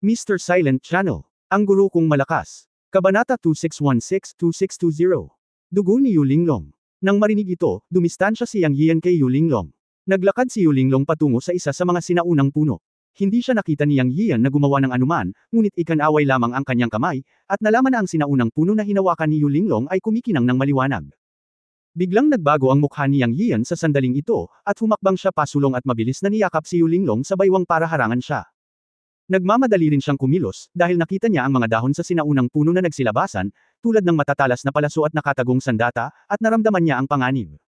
Mr. Silent Channel. Ang guro kong malakas. Kabanata 2616-2620. Dugo ni Yu Linglong. Nang marinig ito, dumistansya si Yang Yian kay Yu Linglong. Naglakad si Yu Linglong patungo sa isa sa mga sinaunang puno. Hindi siya nakita ni Yang Yian na gumawa ng anuman, ngunit ikanaway lamang ang kanyang kamay, at nalaman na ang sinaunang puno na hinawakan ni Yu Linglong ay kumikinang ng maliwanag. Biglang nagbago ang mukha ni Yang Yian sa sandaling ito, at humakbang siya pasulong at mabilis na niyakap si Yu Linglong sa baywang para harangan siya. Nagmamadali rin siyang kumilos, dahil nakita niya ang mga dahon sa sinaunang puno na nagsilabasan, tulad ng matatalas na palaso at nakatagong sandata, at naramdaman niya ang panganib.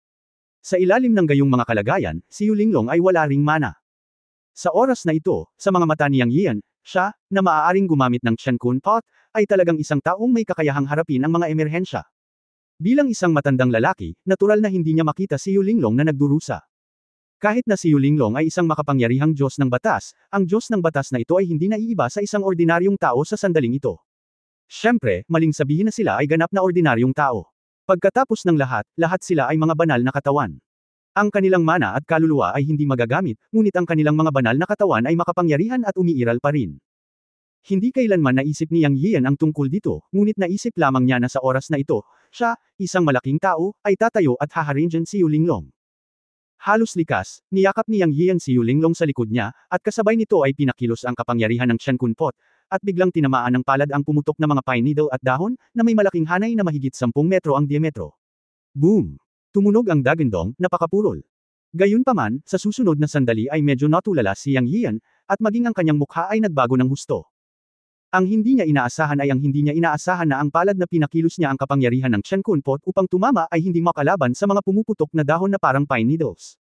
Sa ilalim ng gayong mga kalagayan, si Yu Linglong ay wala ring mana. Sa oras na ito, sa mga mata ni Yang Yian, siya, na maaaring gumamit ng Chen Kun Pot, ay talagang isang taong may kakayahang harapin ang mga emerhensya. Bilang isang matandang lalaki, natural na hindi niya makita si Yu Linglong na nagdurusa. Kahit na si Yu Linglong ay isang makapangyarihang Diyos ng batas, ang Diyos ng batas na ito ay hindi naiiba sa isang ordinaryong tao sa sandaling ito. Siyempre, maling sabihin na sila ay ganap na ordinaryong tao. Pagkatapos ng lahat sila ay mga banal na katawan. Ang kanilang mana at kaluluwa ay hindi magagamit, ngunit ang kanilang mga banal na katawan ay makapangyarihan at umiiral pa rin. Hindi kailanman naisip ni Yang Yian ang tungkol dito, ngunit naisip lamang niya na sa oras na ito, siya, isang malaking tao, ay tatayo at haharangan si Yu Linglong. Halos likas, niyakap ni Yang Yian si Yu Linglong sa likod niya, at kasabay nito ay pinakilos ang kapangyarihan ng Chen Kun Pot, at biglang tinamaan ng palad ang pumutok na mga pine needle at dahon, na may malaking hanay na mahigit 10 metro ang diametro. Boom! Tumunog ang dagandong, napakapurol. Gayunpaman, sa susunod na sandali ay medyo natulala si Yang Yian, at maging ang kanyang mukha ay nagbago ng husto. Ang hindi niya inaasahan ay ang hindi niya inaasahan na ang palad na pinakilos niya ang kapangyarihan ng Chen Kun Pot upang tumama ay hindi makalaban sa mga pumuputok na dahon na parang pine needles.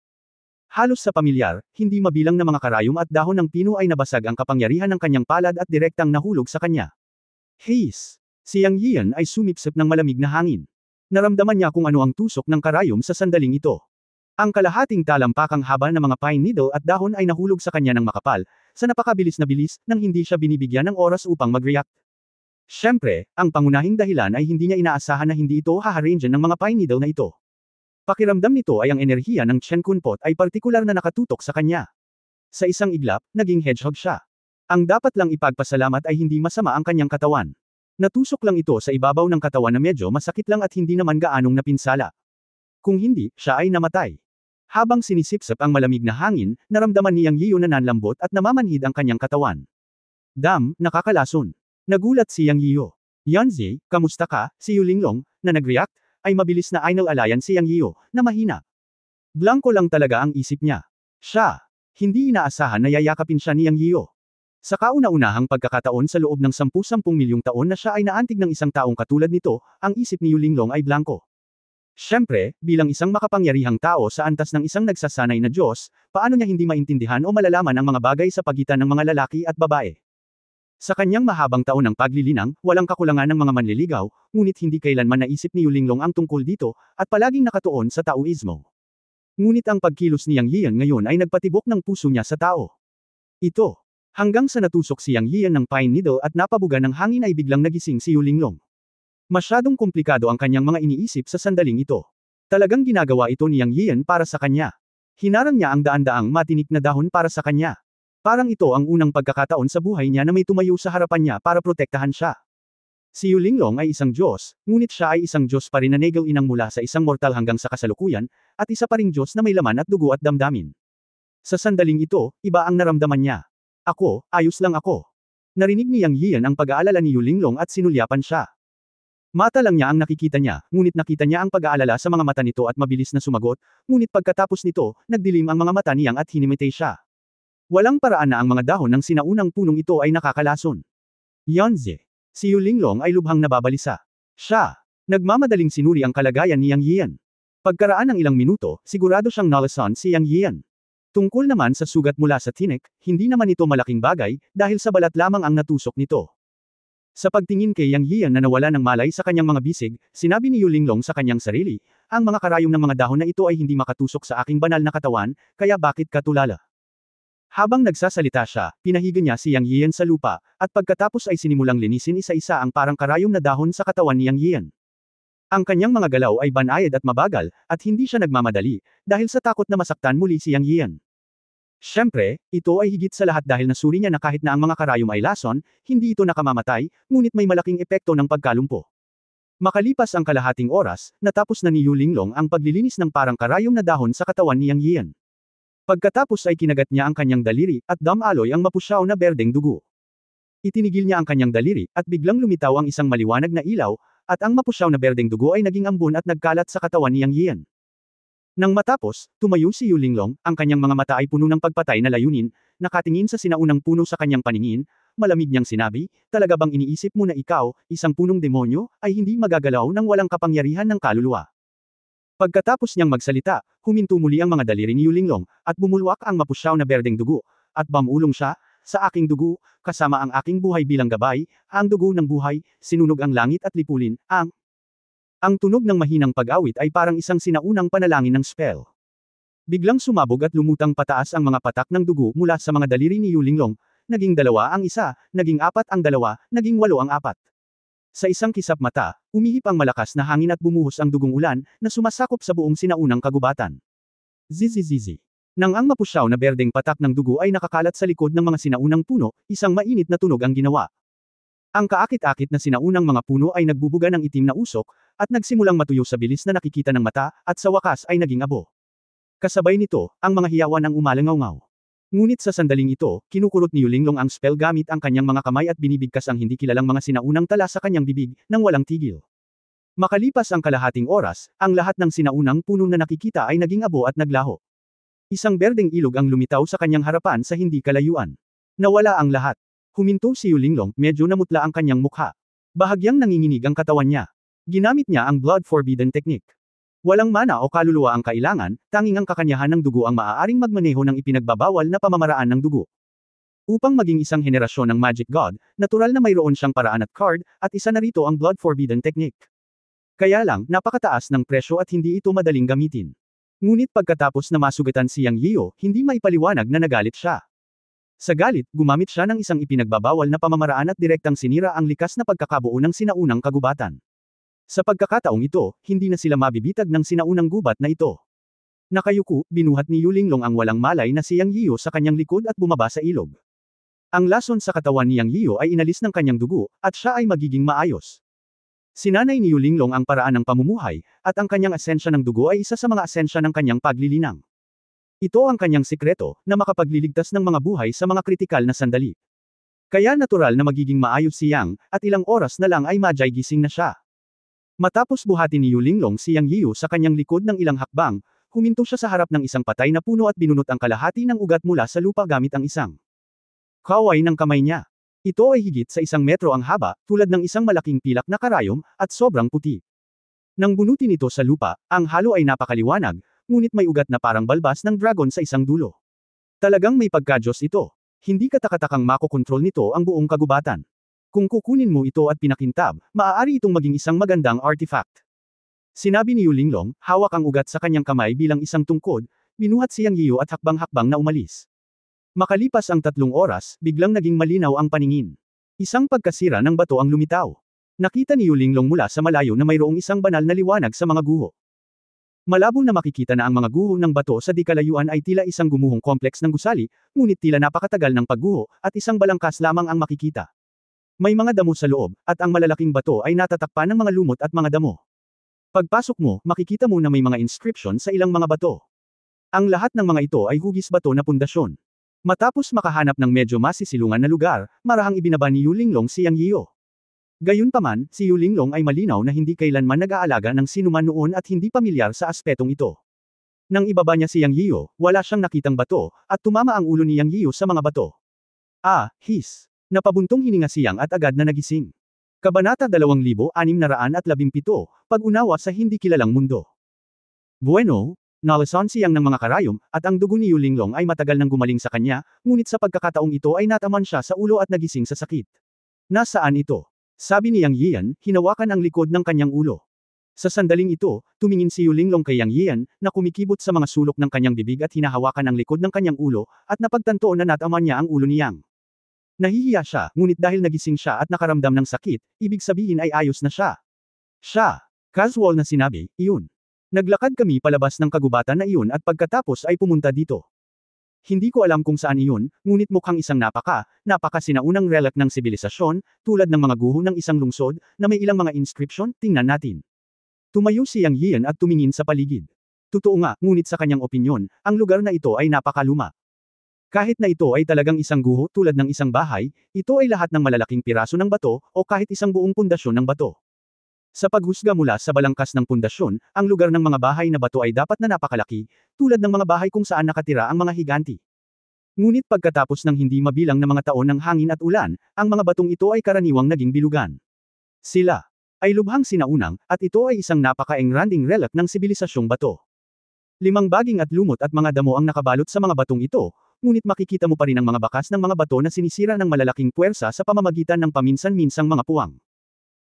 Halos sa pamilyar, hindi mabilang na mga karayom at dahon ng pino ay nabasag ang kapangyarihan ng kanyang palad at direktang nahulog sa kanya. Haze! Si Yang Yian ay sumipsip ng malamig na hangin. Naramdaman niya kung ano ang tusok ng karayom sa sandaling ito. Ang kalahating talampakang haba ng mga pine needle at dahon ay nahulog sa kanya ng makapal, sa napakabilis na bilis, nang hindi siya binibigyan ng oras upang mag-react. Siyempre, ang pangunahing dahilan ay hindi niya inaasahan na hindi ito haharangan ng mga pine needle na ito. Pakiramdam nito ay ang enerhiya ng Chen Kun Pot ay partikular na nakatutok sa kanya. Sa isang iglap, naging hedgehog siya. Ang dapat lang ipagpasalamat ay hindi masama ang kanyang katawan. Natusok lang ito sa ibabaw ng katawan na medyo masakit lang at hindi naman gaanong napinsala. Kung hindi, siya ay namatay. Habang sinisipsip ang malamig na hangin, naramdaman ni Yang Yian na nanlambot at namamanhid ang kanyang katawan. Nakakalason. Nagulat si Yang Yian. Yanzi, kamusta ka? Si Yu Linglong, na nag-react, ay mabilis na inalayan si Yang Yian, na mahina. Blanko lang talaga ang isip niya. Siya, hindi inaasahan na yayakapin siya ni Yang Yian. Sa kauna-unahang pagkakataon sa loob ng 10 milyong taon na siya ay naantig ng isang taong katulad nito, ang isip ni Yu Linglong ay blanko. Siyempre, bilang isang makapangyarihang tao sa antas ng isang nagsasanay na Diyos, paano niya hindi maintindihan o malalaman ang mga bagay sa pagitan ng mga lalaki at babae? Sa kanyang mahabang taon ng paglilinang, walang kakulangan ng mga manliligaw, ngunit hindi kailanman naisip ni Yu Linglong ang tungkol dito, at palaging nakatuon sa Taoismo. Ngunit ang pagkilos ni Yang Yian ngayon ay nagpatibok ng puso niya sa tao. Ito. Hanggang sa natusok si Yang Yian ng pine needle at napabuga ng hangin ay biglang nagising si Yu Linglong. Masyadong komplikado ang kanyang mga iniisip sa sandaling ito. Talagang ginagawa ito ni Yang Yian para sa kanya. Hinarang niya ang daan-daang matinik na dahon para sa kanya. Parang ito ang unang pagkakataon sa buhay niya na may tumayo sa harapan niya para protektahan siya. Si Yu Linglong ay isang Diyos, ngunit siya ay isang Diyos pa rin na inang mula sa isang mortal hanggang sa kasalukuyan, at isa pa ring Diyos na may laman at dugo at damdamin. Sa sandaling ito, iba ang naramdaman niya. Ako, ayos lang ako. Narinig ni Yang Yian ang pag-aalala ni Yu Linglong at sinulyapan siya. Mata lang niya ang nakikita niya, ngunit nakita niya ang pag-aalala sa mga mata nito at mabilis na sumagot, ngunit pagkatapos nito, nagdilim ang mga mata niyang at hinimitay siya. Walang paraan na ang mga dahon ng sinaunang punong ito ay nakakalason. Yanzi. Si Yu Linglong ay lubhang nababalisa. Siya. Nagmamadaling sinuri ang kalagayan ni Yang Yian. Pagkaraan ng ilang minuto, sigurado siyang nalason si Yang Yian. Tungkol naman sa sugat mula sa tinik, hindi naman ito malaking bagay, dahil sa balat lamang ang natusok nito. Sa pagtingin kay Yang Yian na nawala ng malay sa kanyang mga bisig, sinabi ni Yu Linglong sa kanyang sarili, ang mga karayom ng mga dahon na ito ay hindi makatusok sa aking banal na katawan, kaya bakit ka tulala? Habang nagsasalita siya, pinahiga niya si Yang Yian sa lupa, at pagkatapos ay sinimulang linisin isa-isa ang parang karayom na dahon sa katawan ni Yang Yian. Ang kanyang mga galaw ay banayad at mabagal, at hindi siya nagmamadali, dahil sa takot na masaktan muli si Yang Yian. Siyempre, ito ay higit sa lahat dahil nasuri niya na kahit na ang mga karayom ay lason, hindi ito nakamamatay, ngunit may malaking epekto ng pagkalumpo. Makalipas ang kalahating oras, natapos na ni Yu Linglong ang paglilinis ng parang karayom na dahon sa katawan ni Yang Yian. Pagkatapos ay kinagat niya ang kanyang daliri, at damaloy ang mapusyaw na berdeng dugo. Itinigil niya ang kanyang daliri, at biglang lumitaw ang isang maliwanag na ilaw, at ang mapusyaw na berdeng dugo ay naging ambon at nagkalat sa katawan ni Yang Yian. Nang matapos, tumayo si Yu Linglong, ang kanyang mga mata ay puno ng pagpatay na layunin, nakatingin sa sinaunang puno sa kanyang paningin, malamig niyang sinabi, talaga bang iniisip mo na ikaw, isang punong demonyo, ay hindi magagalaw ng walang kapangyarihan ng kaluluwa? Pagkatapos niyang magsalita, huminto muli ang mga daliri ni Yu Linglong, at bumulwak ang mapusyaw na berdeng dugo, at bamulong siya, sa aking dugo, kasama ang aking buhay bilang gabay, ang dugo ng buhay, sinunog ang langit at lipulin, ang tunog ng mahinang pag-awit ay parang isang sinaunang panalangin ng spell. Biglang sumabog at lumutang pataas ang mga patak ng dugo mula sa mga daliri ni Yu Linglong, naging 2 ang isa, naging 4 ang 2, naging 8 ang 4. Sa isang kisap mata, umihip ang malakas na hangin at bumuhos ang dugong ulan, na sumasakop sa buong sinaunang kagubatan. Zizi. Nang ang mapusyaw na berdeng patak ng dugo ay nakakalat sa likod ng mga sinaunang puno, isang mainit na tunog ang ginawa. Ang kaakit-akit na sinaunang mga puno ay nagbubuga ng itim na usok, at nagsimulang matuyo sa bilis na nakikita ng mata, at sa wakas ay naging abo. Kasabay nito, ang mga hiyawan ang umalangaw-ngaw. Ngunit sa sandaling ito, kinukulot ni Yu Linglong ang spell gamit ang kanyang mga kamay at binibigkas ang hindi kilalang mga sinaunang tala sa kanyang bibig, nang walang tigil. Makalipas ang kalahating oras, ang lahat ng sinaunang puno na nakikita ay naging abo at naglaho. Isang berdeng ilog ang lumitaw sa kanyang harapan sa hindi kalayuan. Nawala ang lahat. Huminto si Yu Linglong, medyo namutla ang kanyang mukha. Bahagyang nanginginig ang katawan niya. Ginamit niya ang Blood Forbidden Technique. Walang mana o kaluluwa ang kailangan, tanging ang kakanyahan ng dugo ang maaaring magmaneho ng ipinagbabawal na pamamaraan ng dugo. Upang maging isang henerasyon ng Magic God, natural na mayroon siyang paraan at card, at isa na rito ang Blood Forbidden Technique. Kaya lang, napakataas ng presyo at hindi ito madaling gamitin. Ngunit pagkatapos na masugatan si Yang Yiu, hindi maipaliwanag na nagalit siya. Sa galit, gumamit siya ng isang ipinagbabawal na pamamaraan at direktang sinira ang likas na pagkakabuo ng sinaunang kagubatan. Sa pagkakataong ito, hindi na sila mabibitag ng sinaunang gubat na ito. Nakayuko, binuhat ni Yu Linglong ang walang malay na si Yang Yiu sa kanyang likod at bumaba sa ilog. Ang lason sa katawan ni Yang Yiu ay inalis ng kanyang dugo, at siya ay magiging maayos. Sinanay ni Yu Linglong ang paraan ng pamumuhay, at ang kanyang asensya ng dugo ay isa sa mga asensya ng kanyang paglilinang. Ito ang kanyang sikreto, na makapagliligtas ng mga buhay sa mga kritikal na sandali. Kaya natural na magiging maayos si Yang, at ilang oras na lang ay majay gising na siya. Matapos buhatin ni Yu Linglong si Yang Yiu sa kanyang likod ng ilang hakbang, huminto siya sa harap ng isang patay na puno at binunot ang kalahati ng ugat mula sa lupa gamit ang isang kaway ng kamay niya. Ito ay higit sa 1 metro ang haba, tulad ng isang malaking pilak na karayom, at sobrang puti. Nang bunutin ito sa lupa, ang halo ay napakaliwanag, ngunit may ugat na parang balbas ng dragon sa isang dulo. Talagang may pagkadyos ito. Hindi katakatakang makokontrol nito ang buong kagubatan. Kung kukunin mo ito at pinakintab, maaari itong maging isang magandang artifact. Sinabi ni Yu Linglong, hawak ang ugat sa kanyang kamay bilang isang tungkod, binuhat si Yang Yiu at hakbang-hakbang na umalis. Makalipas ang 3 oras, biglang naging malinaw ang paningin. Isang pagkasira ng bato ang lumitaw. Nakita ni Yu Linglong mula sa malayo na mayroong isang banal na liwanag sa mga guho. Malabo na makikita na ang mga guho ng bato sa di kalayuan ay tila isang gumuhong kompleks ng gusali, ngunit tila napakatagal ng pagguho, at isang balangkas lamang ang makikita. May mga damo sa loob, at ang malalaking bato ay natatakpan ng mga lumot at mga damo. Pagpasok mo, makikita mo na may mga inscription sa ilang mga bato. Ang lahat ng mga ito ay hugis bato na pundasyon. Matapos makahanap ng medyo masisilungan na lugar, marahang ibinaba ni Yu Linglong si Yang Yiu. Gayunpaman, si Yu Linglong ay malinaw na hindi kailanman nag-aalaga ng sinuman noon at hindi pamilyar sa aspetong ito. Nang ibaba niya si Yang Yiu, wala siyang nakitang bato, at tumama ang ulo ni Yang Yiu sa mga bato. His. Napabuntong hininga si Yang at agad na nagising. Kabanata 2617, Pag-unawa sa hindi kilalang mundo. Bueno, nalason si Yang ng mga karayom, at ang dugo ni Yu Linglong ay matagal nang gumaling sa kanya, ngunit sa pagkakataong ito ay nataman siya sa ulo at nagising sa sakit. Nasaan ito? Sabi ni Yang Yian, hinawakan ang likod ng kanyang ulo. Sa sandaling ito, tumingin si Yu Linglong kay Yang Yian, na kumikibot sa mga sulok ng kanyang bibig at hinahawakan ang likod ng kanyang ulo, at napagtanto na nataman niya ang ulo ni Yang. Nahihiya siya, ngunit dahil nagising siya at nakaramdam ng sakit, ibig sabihin ay ayos na siya. Casual na sinabi, iyon. Naglakad kami palabas ng kagubatan na iyon at pagkatapos ay pumunta dito. Hindi ko alam kung saan iyon, ngunit mukhang isang napaka sinaunang relic ng sibilisasyon, tulad ng mga guho ng isang lungsod, na may ilang mga inscription, tingnan natin. Tumayo si Yang Yian at tumingin sa paligid. Totoo nga, ngunit sa kanyang opinyon, ang lugar na ito ay napakaluma. Kahit na ito ay talagang isang guho tulad ng isang bahay, ito ay lahat ng malalaking piraso ng bato, o kahit isang buong pundasyon ng bato. Sa paghusga mula sa balangkas ng pundasyon, ang lugar ng mga bahay na bato ay dapat na napakalaki, tulad ng mga bahay kung saan nakatira ang mga higanti. Ngunit pagkatapos ng hindi mabilang na mga taon ng hangin at ulan, ang mga batong ito ay karaniwang naging bilugan. Sila ay lubhang sinaunang, at ito ay isang napaka-engranding relic ng sibilisasyong bato. 5 baging at lumot at mga damo ang nakabalot sa mga batong ito, ngunit makikita mo pa rin ang mga bakas ng mga bato na sinisira ng malalaking puwersa sa pamamagitan ng paminsan-minsang mga puwang.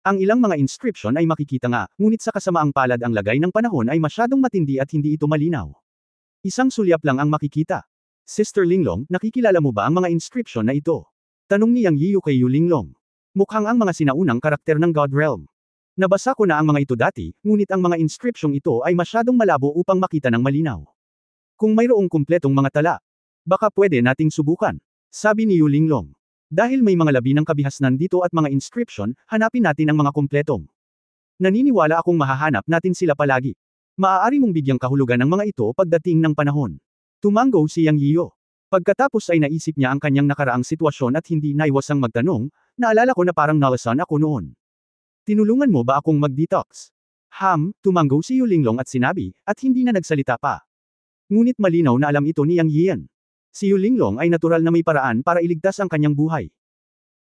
Ang ilang mga inscription ay makikita nga, ngunit sa kasamaang palad ang lagay ng panahon ay masyadong matindi at hindi ito malinaw. Isang sulyap lang ang makikita. Sister Linglong, nakikilala mo ba ang mga inscription na ito? Tanong ni Yang Yiyu kay Yu Linglong. Mukhang ang mga sinaunang karakter ng God Realm. Nabasa ko na ang mga ito dati, ngunit ang mga inscription ito ay masyadong malabo upang makita ng malinaw. Kung mayroong kumpletong mga tala, baka pwede nating subukan, sabi ni Yu Linglong. Dahil may mga labi ng kabihasnan dito at mga inscription, hanapin natin ang mga kumpletong. Naniniwala akong mahahanap natin sila palagi. Maaari mong bigyang kahulugan ang mga ito pagdating ng panahon. Tumanggo si Yang Yiyo. Pagkatapos ay naisip niya ang kanyang nakaraang sitwasyon at hindi naiwasang magtanong, naalala ko na parang nalasan ako noon. Tinulungan mo ba akong mag-detox? Tumanggo si Yu Linglong at sinabi, at hindi na nagsalita pa. Ngunit malinaw na alam ito ni Yang Yian. Si Yu Linglong ay natural na may paraan para iligtas ang kanyang buhay.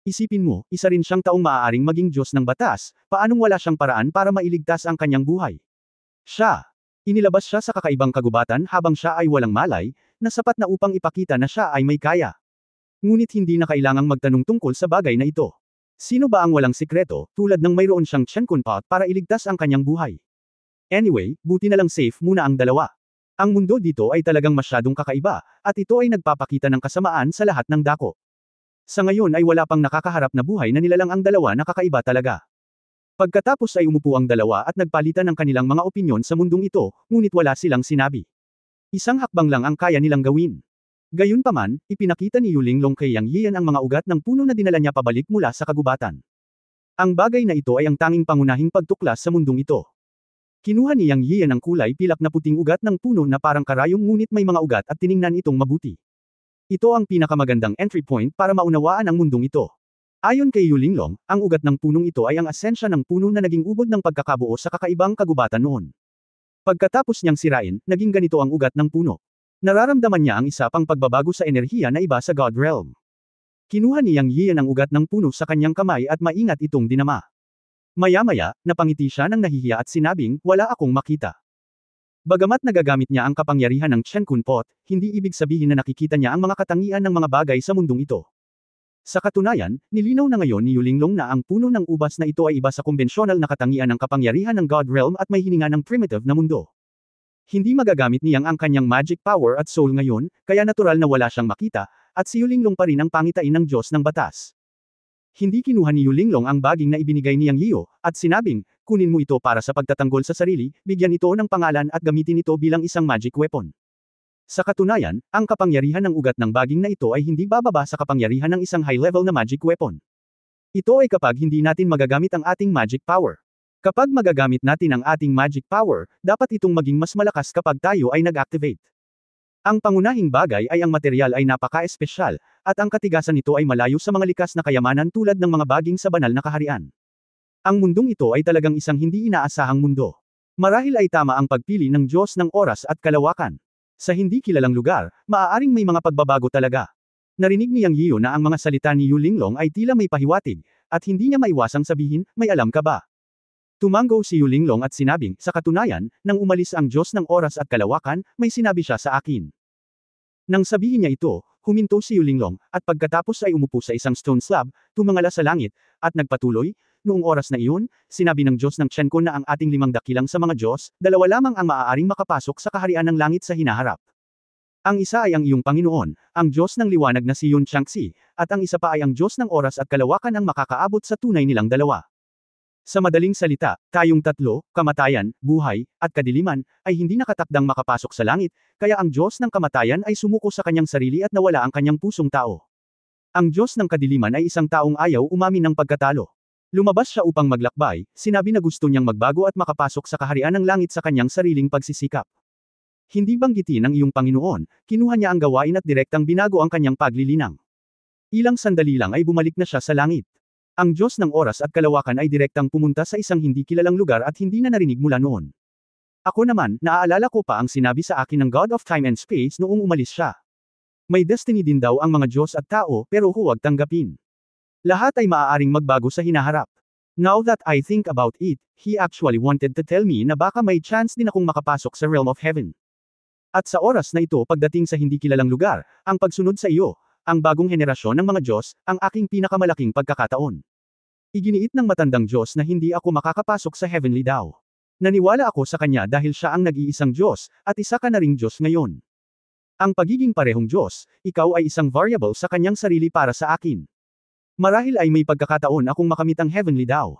Isipin mo, isa rin siyang taong maaaring maging Diyos ng batas, paanong wala siyang paraan para mailigtas ang kanyang buhay? Inilabas siya sa kakaibang kagubatan habang siya ay walang malay, na sapat na upang ipakita na siya ay may kaya. Ngunit hindi na kailangang magtanong tungkol sa bagay na ito. Sino ba ang walang sikreto, tulad ng mayroon siyang Chenkun pot para iligtas ang kanyang buhay? Anyway, buti na lang safe muna ang dalawa. Ang mundo dito ay talagang masyadong kakaiba, at ito ay nagpapakita ng kasamaan sa lahat ng dako. Sa ngayon ay wala pang nakakaharap na buhay na nilalang ang dalawa na kakaiba talaga. Pagkatapos ay umupo ang dalawa at nagpalitan ng kanilang mga opinyon sa mundong ito, ngunit wala silang sinabi. Isang hakbang lang ang kaya nilang gawin. Gayunpaman, ipinakita ni Yu Linglong kay Yang Yian ang mga ugat ng puno na dinala niya pabalik mula sa kagubatan. Ang bagay na ito ay ang tanging pangunahing pagtuklas sa mundong ito. Kinuha ni Yang Yian ang kulay pilak na puting ugat ng puno na parang karayom ngunit may mga ugat at tiningnan itong mabuti. Ito ang pinakamagandang entry point para maunawaan ang mundong ito. Ayon kay Yu Linglong, ang ugat ng punong ito ay ang asensya ng puno na naging ubod ng pagkakabuo sa kakaibang kagubatan noon. Pagkatapos niyang sirain, naging ganito ang ugat ng puno. Nararamdaman niya ang isa pang pagbabago sa enerhiya na iba sa God Realm. Kinuha ni Yang Yian ang ugat ng puno sa kanyang kamay at maingat itong dinama. Maya-maya, napangiti siya ng nahihiya at sinabing, wala akong makita. Bagamat nagagamit niya ang kapangyarihan ng Chenkun pot, hindi ibig sabihin na nakikita niya ang mga katangian ng mga bagay sa mundong ito. Sa katunayan, nilinaw na ngayon ni Yu Linglong na ang puno ng ubas na ito ay iba sa kumbensyonal na katangian ng kapangyarihan ng God Realm at may hininga ng primitive na mundo. Hindi magagamit niyang ang kanyang magic power at soul ngayon, kaya natural na wala siyang makita, at si Yu Linglong pa rin ang pangitain ng Diyos ng batas. Hindi kinuha ni Yu Linglong ang baging na ibinigay ni Yang Yiyo, at sinabing, kunin mo ito para sa pagtatanggol sa sarili, bigyan ito ng pangalan at gamitin ito bilang isang magic weapon. Sa katunayan, ang kapangyarihan ng ugat ng baging na ito ay hindi bababa sa kapangyarihan ng isang high-level na magic weapon. Ito ay kapag hindi natin magagamit ang ating magic power. Kapag magagamit natin ang ating magic power, dapat itong maging mas malakas kapag tayo ay nag-activate. Ang pangunahing bagay ay ang material ay napaka-espesyal, at ang katigasan nito ay malayo sa mga likas na kayamanan tulad ng mga baging sa banal na kaharian. Ang mundong ito ay talagang isang hindi inaasahang mundo. Marahil ay tama ang pagpili ng Diyos ng oras at kalawakan. Sa hindi kilalang lugar, maaaring may mga pagbabago talaga. Narinig ni Yang Yiyo na ang mga salita ni Yu Linglong ay tila may pahiwatig, at hindi niya maiwasang sabihin, may alam ka ba? Tumanggo si Yu Linglong at sinabing, sa katunayan, nang umalis ang Diyos ng oras at kalawakan, may sinabi siya sa akin. Nang sabihin niya ito, huminto si Yu Linglong, at pagkatapos ay umupo sa isang stone slab, tumingala sa langit, at nagpatuloy, noong oras na iyon, sinabi ng Diyos ng Chenkun na ang ating 5 dakilang sa mga Diyos, 2 lamang ang maaaring makapasok sa kaharian ng langit sa hinaharap. Ang isa ay ang iyong Panginoon, ang Diyos ng liwanag na si Yun Changxi, at ang isa pa ay ang Diyos ng oras at kalawakan ang makakaabot sa tunay nilang dalawa. Sa madaling salita, tayong tatlo, kamatayan, buhay, at kadiliman, ay hindi nakatakdang makapasok sa langit, kaya ang Diyos ng kamatayan ay sumuko sa kanyang sarili at nawala ang kanyang pusong tao. Ang Diyos ng kadiliman ay isang taong ayaw umamin ng pagkatalo. Lumabas siya upang maglakbay, sinabi na gusto niyang magbago at makapasok sa kaharian ng langit sa kanyang sariling pagsisikap. Hindi banggitin ng iyong Panginoon, kinuha niya ang gawain at direktang binago ang kanyang paglilinang. Ilang sandali lang ay bumalik na siya sa langit. Ang Diyos ng oras at kalawakan ay direktang pumunta sa isang hindi kilalang lugar at hindi na narinig mula noon. Ako naman, naaalala ko pa ang sinabi sa akin ng God of Time and Space noong umalis siya. May destiny din daw ang mga Diyos at tao pero huwag tanggapin. Lahat ay maaaring magbago sa hinaharap. Now that I think about it, he actually wanted to tell me na baka may chance din akong makapasok sa realm of heaven. At sa oras na ito pagdating sa hindi kilalang lugar, ang pagsunod sa iyo, ang bagong henerasyon ng mga Diyos, ang aking pinakamalaking pagkakataon. Iginiit ng matandang Diyos na hindi ako makakapasok sa heavenly daw. Naniwala ako sa kanya dahil siya ang nag-iisang Diyos, at isa ka na ring Diyos ngayon. Ang pagiging parehong Diyos, ikaw ay isang variable sa kanyang sarili para sa akin. Marahil ay may pagkakataon akong makamit ang heavenly daw.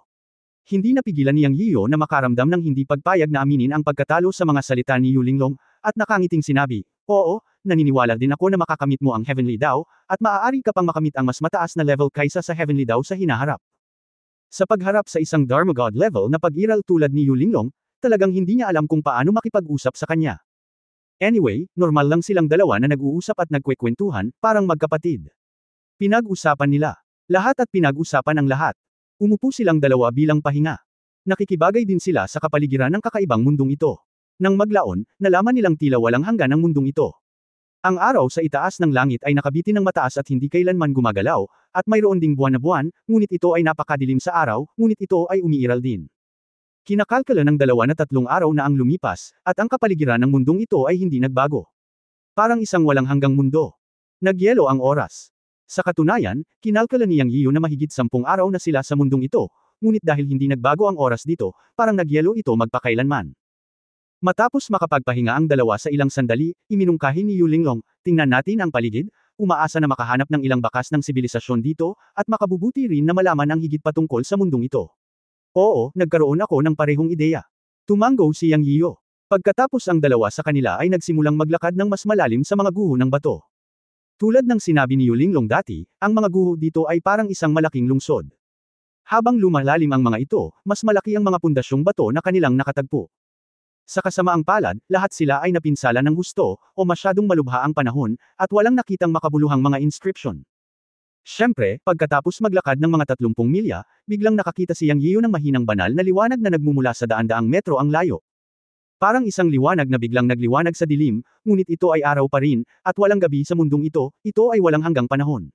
Hindi napigilan niyang Yiyo na makaramdam ng hindi pagpayag na aminin ang pagkatalo sa mga salita ni Yulinglong, at nakangiting sinabi, "Oo, naniniwala din ako na makakamit mo ang heavenly daw, at maaari ka pang makamit ang mas mataas na level kaysa sa heavenly daw sa hinaharap." Sa pagharap sa isang Dharma God level na pag-iral tulad ni Yulinglong, talagang hindi niya alam kung paano makipag-usap sa kanya. Anyway, normal lang silang dalawa na nag-uusap at nagkwekwentuhan, parang magkapatid. Pinag-usapan nila. Lahat at pinag-usapan ang lahat. Umupo silang dalawa bilang pahinga. Nakikibagay din sila sa kapaligiran ng kakaibang mundong ito. Nang maglaon, nalaman nilang tila walang hanggan ang mundong ito. Ang araw sa itaas ng langit ay nakabitin ng mataas at hindi kailanman gumagalaw, at mayroon ding buwan na buwan, ngunit ito ay napakadilim sa araw, ngunit ito ay umiiral din. Kinakalkala ng 2 na 3 araw na ang lumipas, at ang kapaligiran ng mundong ito ay hindi nagbago. Parang isang walang hanggang mundo. Nagyelo ang oras. Sa katunayan, kinalkala niyang Yiyo na mahigit 10 araw na sila sa mundong ito, ngunit dahil hindi nagbago ang oras dito, parang nagyelo ito magpakailanman. Matapos makapagpahinga ang dalawa sa ilang sandali, iminungkahi ni Yulinglong, "Tingnan natin ang paligid, umaasa na makahanap ng ilang bakas ng sibilisasyon dito, at makabubuti rin na malaman ang higit patungkol sa mundong ito." Oo, nagkaroon ako ng parehong ideya. Tumanggo si Yang Yiyo. Pagkatapos ang dalawa sa kanila ay nagsimulang maglakad ng mas malalim sa mga guho ng bato. Tulad ng sinabi ni Yulinglong dati, ang mga guho dito ay parang isang malaking lungsod. Habang lumalalim ang mga ito, mas malaki ang mga pundasyong bato na kanilang nakatagpo. Sa kasamaang palad, lahat sila ay napinsala ng husto, o masyadong malubha ang panahon, at walang nakitang makabuluhang mga inscription. Siyempre, pagkatapos maglakad ng mga 30 milya, biglang nakakita si Yang Yiyo ng mahinang banal na liwanag na nagmumula sa daan-daang metro ang layo. Parang isang liwanag na biglang nagliwanag sa dilim, ngunit ito ay araw pa rin, at walang gabi sa mundong ito, ito ay walang hanggang panahon.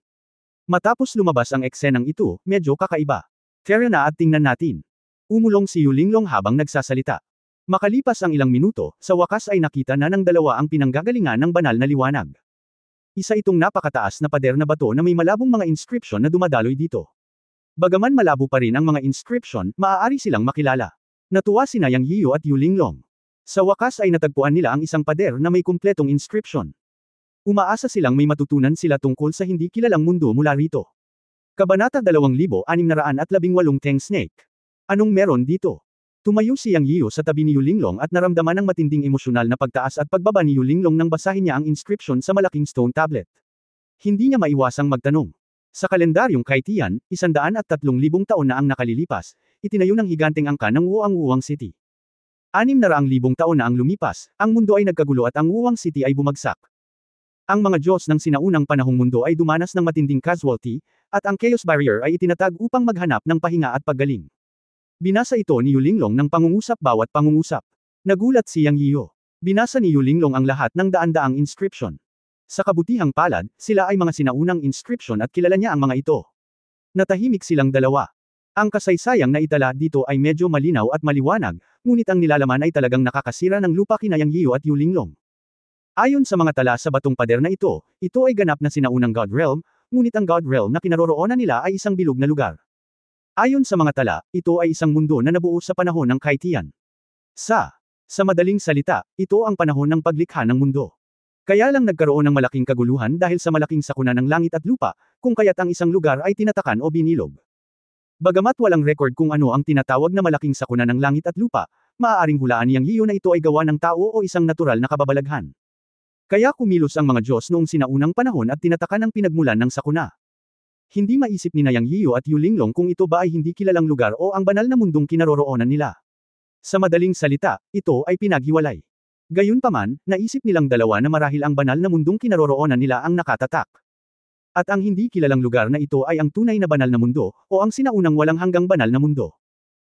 Matapos lumabas ang eksenang ito, medyo kakaiba. Tara na at tingnan natin. Umulong si Yulinglong habang nagsasalita. Makalipas ang ilang minuto, sa wakas ay nakita na ng dalawa ang pinanggagalingan ng banal na liwanag. Isa itong napakataas na pader na bato na may malabong mga inscription na dumadaloy dito. Bagaman malabo pa rin ang mga inscription, maaari silang makilala. Natuwa sina Yang Yiyo at Yulinglong. Sa wakas ay natagpuan nila ang isang pader na may kumpletong inscription. Umaasa silang may matutunan sila tungkol sa hindi kilalang mundo mula rito. Kabanata 2618 Teng Snake. Anong meron dito? Tumayo si Yang Yiyo sa tabi ni Yulinglong at naramdaman ng matinding emosyonal na pagtaas at pagbaba ni Yulinglong nang basahin niya ang inscription sa malaking stone tablet. Hindi niya maiwasang magtanong. Sa kalendaryong Kaitian, 103,000 taon na ang nakalilipas, itinayo ng higanteng angka ng Wuang City. 600,000 taon na ang lumipas, ang mundo ay nagkagulo at ang Wuang City ay bumagsak. Ang mga Diyos ng sinaunang panahong mundo ay dumanas ng matinding casualty, at ang Chaos Barrier ay itinatag upang maghanap ng pahinga at paggaling. Binasa ito ni Yulinglong ng pangungusap bawat pangungusap. Nagulat si Yang Yiyo. Binasa ni Yulinglong ang lahat ng daan-daang inscription. Sa kabutihang palad, sila ay mga sinaunang inscription at kilala niya ang mga ito. Natahimik silang dalawa. Ang kasaysayang na itala dito ay medyo malinaw at maliwanag, ngunit ang nilalaman ay talagang nakakasira ng lupa kina Yang Yiyo at Yulinglong. Ayon sa mga tala sa batong pader na ito ay ganap na sinaunang God Realm, ngunit ang God Realm na kinaroroonan nila ay isang bilog na lugar. Ayon sa mga tala, ito ay isang mundo na nabuo sa panahon ng Kaitian. Sa madaling salita, ito ang panahon ng paglikha ng mundo. Kaya lang nagkaroon ng malaking kaguluhan dahil sa malaking sakuna ng langit at lupa, kung kaya't ang isang lugar ay tinatakan o binilog. Bagamat walang record kung ano ang tinatawag na malaking sakuna ng langit at lupa, maaaring hulaan ni Yang Yiyo na ito ay gawa ng tao o isang natural na kababalaghan. Kaya kumilos ang mga Diyos noong sinaunang panahon at tinatakan ang pinagmulan ng sakuna. Hindi maisip ni Yang Yiyo at Yu Linglong kung ito ba ay hindi kilalang lugar o ang banal na mundong kinaroroonan nila. Sa madaling salita, ito ay pinaghiwalay. Gayunpaman, naisip nilang dalawa na marahil ang banal na mundong kinaroroonan nila ang nakatatak. At ang hindi kilalang lugar na ito ay ang tunay na banal na mundo, o ang sinaunang walang hanggang banal na mundo.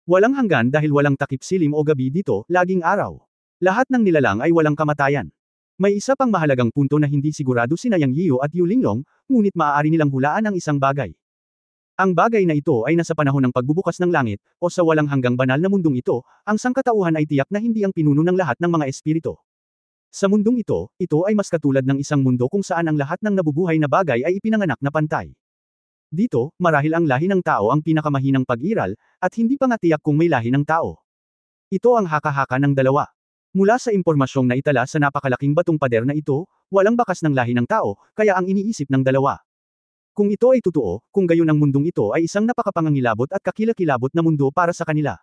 Walang hanggan dahil walang takip silim o gabi dito, laging araw. Lahat ng nilalang ay walang kamatayan. May isa pang mahalagang punto na hindi sigurado sina Yang Yiyo at Yu Linglong, ngunit maaari nilang hulaan ang isang bagay. Ang bagay na ito ay nasa panahon ng pagbubukas ng langit, o sa walang hanggang banal na mundong ito, ang sangkatauhan ay tiyak na hindi ang pinuno ng lahat ng mga espiritu. Sa mundong ito ay mas katulad ng isang mundo kung saan ang lahat ng nabubuhay na bagay ay ipinanganak na pantay. Dito, marahil ang lahi ng tao ang pinakamahinang pag-iral, at hindi pa nga tiyak kung may lahi ng tao. Ito ang haka-haka ng dalawa. Mula sa impormasyong naitala sa napakalaking batong pader na ito, walang bakas ng lahi ng tao, kaya ang iniisip ng dalawa. Kung ito ay totoo, kung gayon ang mundong ito ay isang napakapangangilabot at kakilakilabot na mundo para sa kanila.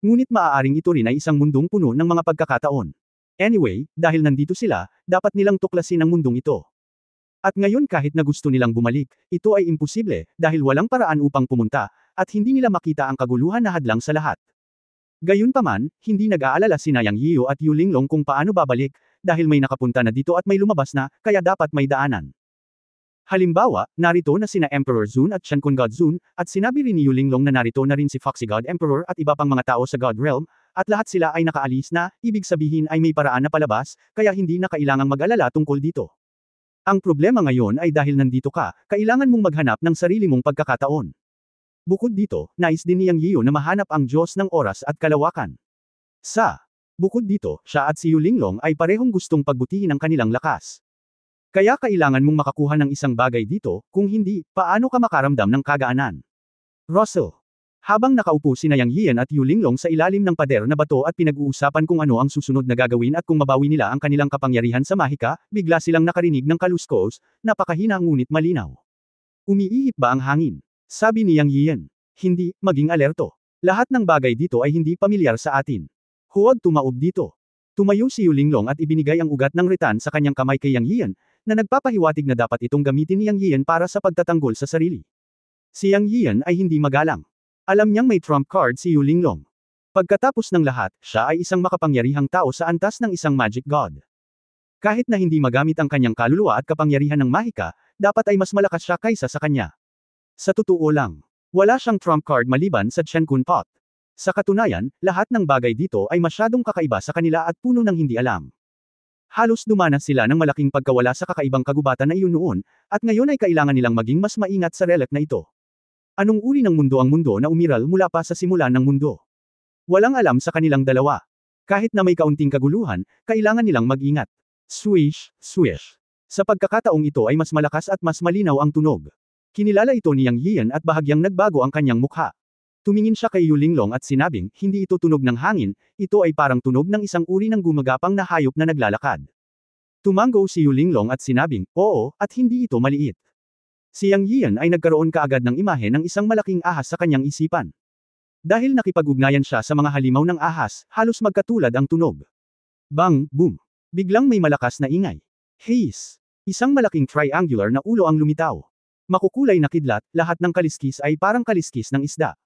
Ngunit maaaring ito rin ay isang mundong puno ng mga pagkakataon. Anyway, dahil nandito sila, dapat nilang tuklasin ang mundong ito. At ngayon kahit na gusto nilang bumalik, ito ay imposible, dahil walang paraan upang pumunta, at hindi nila makita ang kaguluhan na hadlang sa lahat. Gayunpaman, hindi nag-aalala sina Yang Yiyo at Yu Linglong kung paano babalik, dahil may nakapunta na dito at may lumabas na, kaya dapat may daanan. Halimbawa, narito na sina Emperor Zun at Shan Kun God Zun, at sinabi rin ni Yu Linglong na narito na rin si Foxy God Emperor at iba pang mga tao sa God Realm, at lahat sila ay nakaalis na, ibig sabihin ay may paraan na palabas, kaya hindi na kailangang mag-alala tungkol dito. Ang problema ngayon ay dahil nandito ka, kailangan mong maghanap ng sarili mong pagkakataon. Bukod dito, nais din ni Yang Yiyo na mahanap ang Diyos ng oras at kalawakan. Bukod dito, siya at si Yu Linglong ay parehong gustong pagbutihin ang kanilang lakas. Kaya kailangan mong makakuha ng isang bagay dito, kung hindi, paano ka makaramdam ng kagaanan? Russell. Habang nakaupo sina Yang Yiyan at Yu Linglong sa ilalim ng pader na bato at pinag-uusapan kung ano ang susunod na gagawin at kung mabawi nila ang kanilang kapangyarihan sa mahika, bigla silang nakarinig ng kaluskos, napakahina ngunit malinaw. Umiihip ba ang hangin? Sabi ni Yang Yiyan. Hindi, maging alerto. Lahat ng bagay dito ay hindi pamilyar sa atin. Huwag tumaob dito. Tumayo si Yu Linglong at ibinigay ang ugat ng retan sa kanyang kamay kay Yang Yiyan, na nagpapahiwatig na dapat itong gamitin ni Yang Yiyan para sa pagtatanggol sa sarili. Si Yang Yiyan ay hindi magalang. Alam niyang may trump card si Yu Linglong. Pagkatapos ng lahat, siya ay isang makapangyarihang tao sa antas ng isang magic god. Kahit na hindi magamit ang kanyang kaluluwa at kapangyarihan ng mahika, dapat ay mas malakas siya kaysa sa kanya. Sa totoo lang, wala siyang trump card maliban sa Chen Kun Pot. Sa katunayan, lahat ng bagay dito ay masyadong kakaiba sa kanila at puno ng hindi alam. Halos dumanas sila ng malaking pagkawala sa kakaibang kagubatan na iyon noon, at ngayon ay kailangan nilang maging mas maingat sa relic na ito. Anong uri ng mundo ang mundo na umiral mula pa sa simula ng mundo? Walang alam sa kanilang dalawa. Kahit na may kaunting kaguluhan, kailangan nilang mag-ingat. Swish, swish. Sa pagkakataong ito ay mas malakas at mas malinaw ang tunog. Kinilala ito ni Yang Yiyan at bahagyang nagbago ang kanyang mukha. Tumingin siya kay Yu Linglong at sinabing, hindi ito tunog ng hangin, ito ay parang tunog ng isang uri ng gumagapang na hayop na naglalakad. Tumango si Yu Linglong at sinabing, oo, at hindi ito maliit. Si Yang Yiyan ay nagkaroon kaagad ng imahe ng isang malaking ahas sa kanyang isipan. Dahil nakipag-ugnayan siya sa mga halimaw ng ahas, halos magkatulad ang tunog. Bang, boom. Biglang may malakas na ingay. Hiss. Isang malaking triangular na ulo ang lumitaw. Makukulay na kidlat, lahat ng kaliskis ay parang kaliskis ng isda.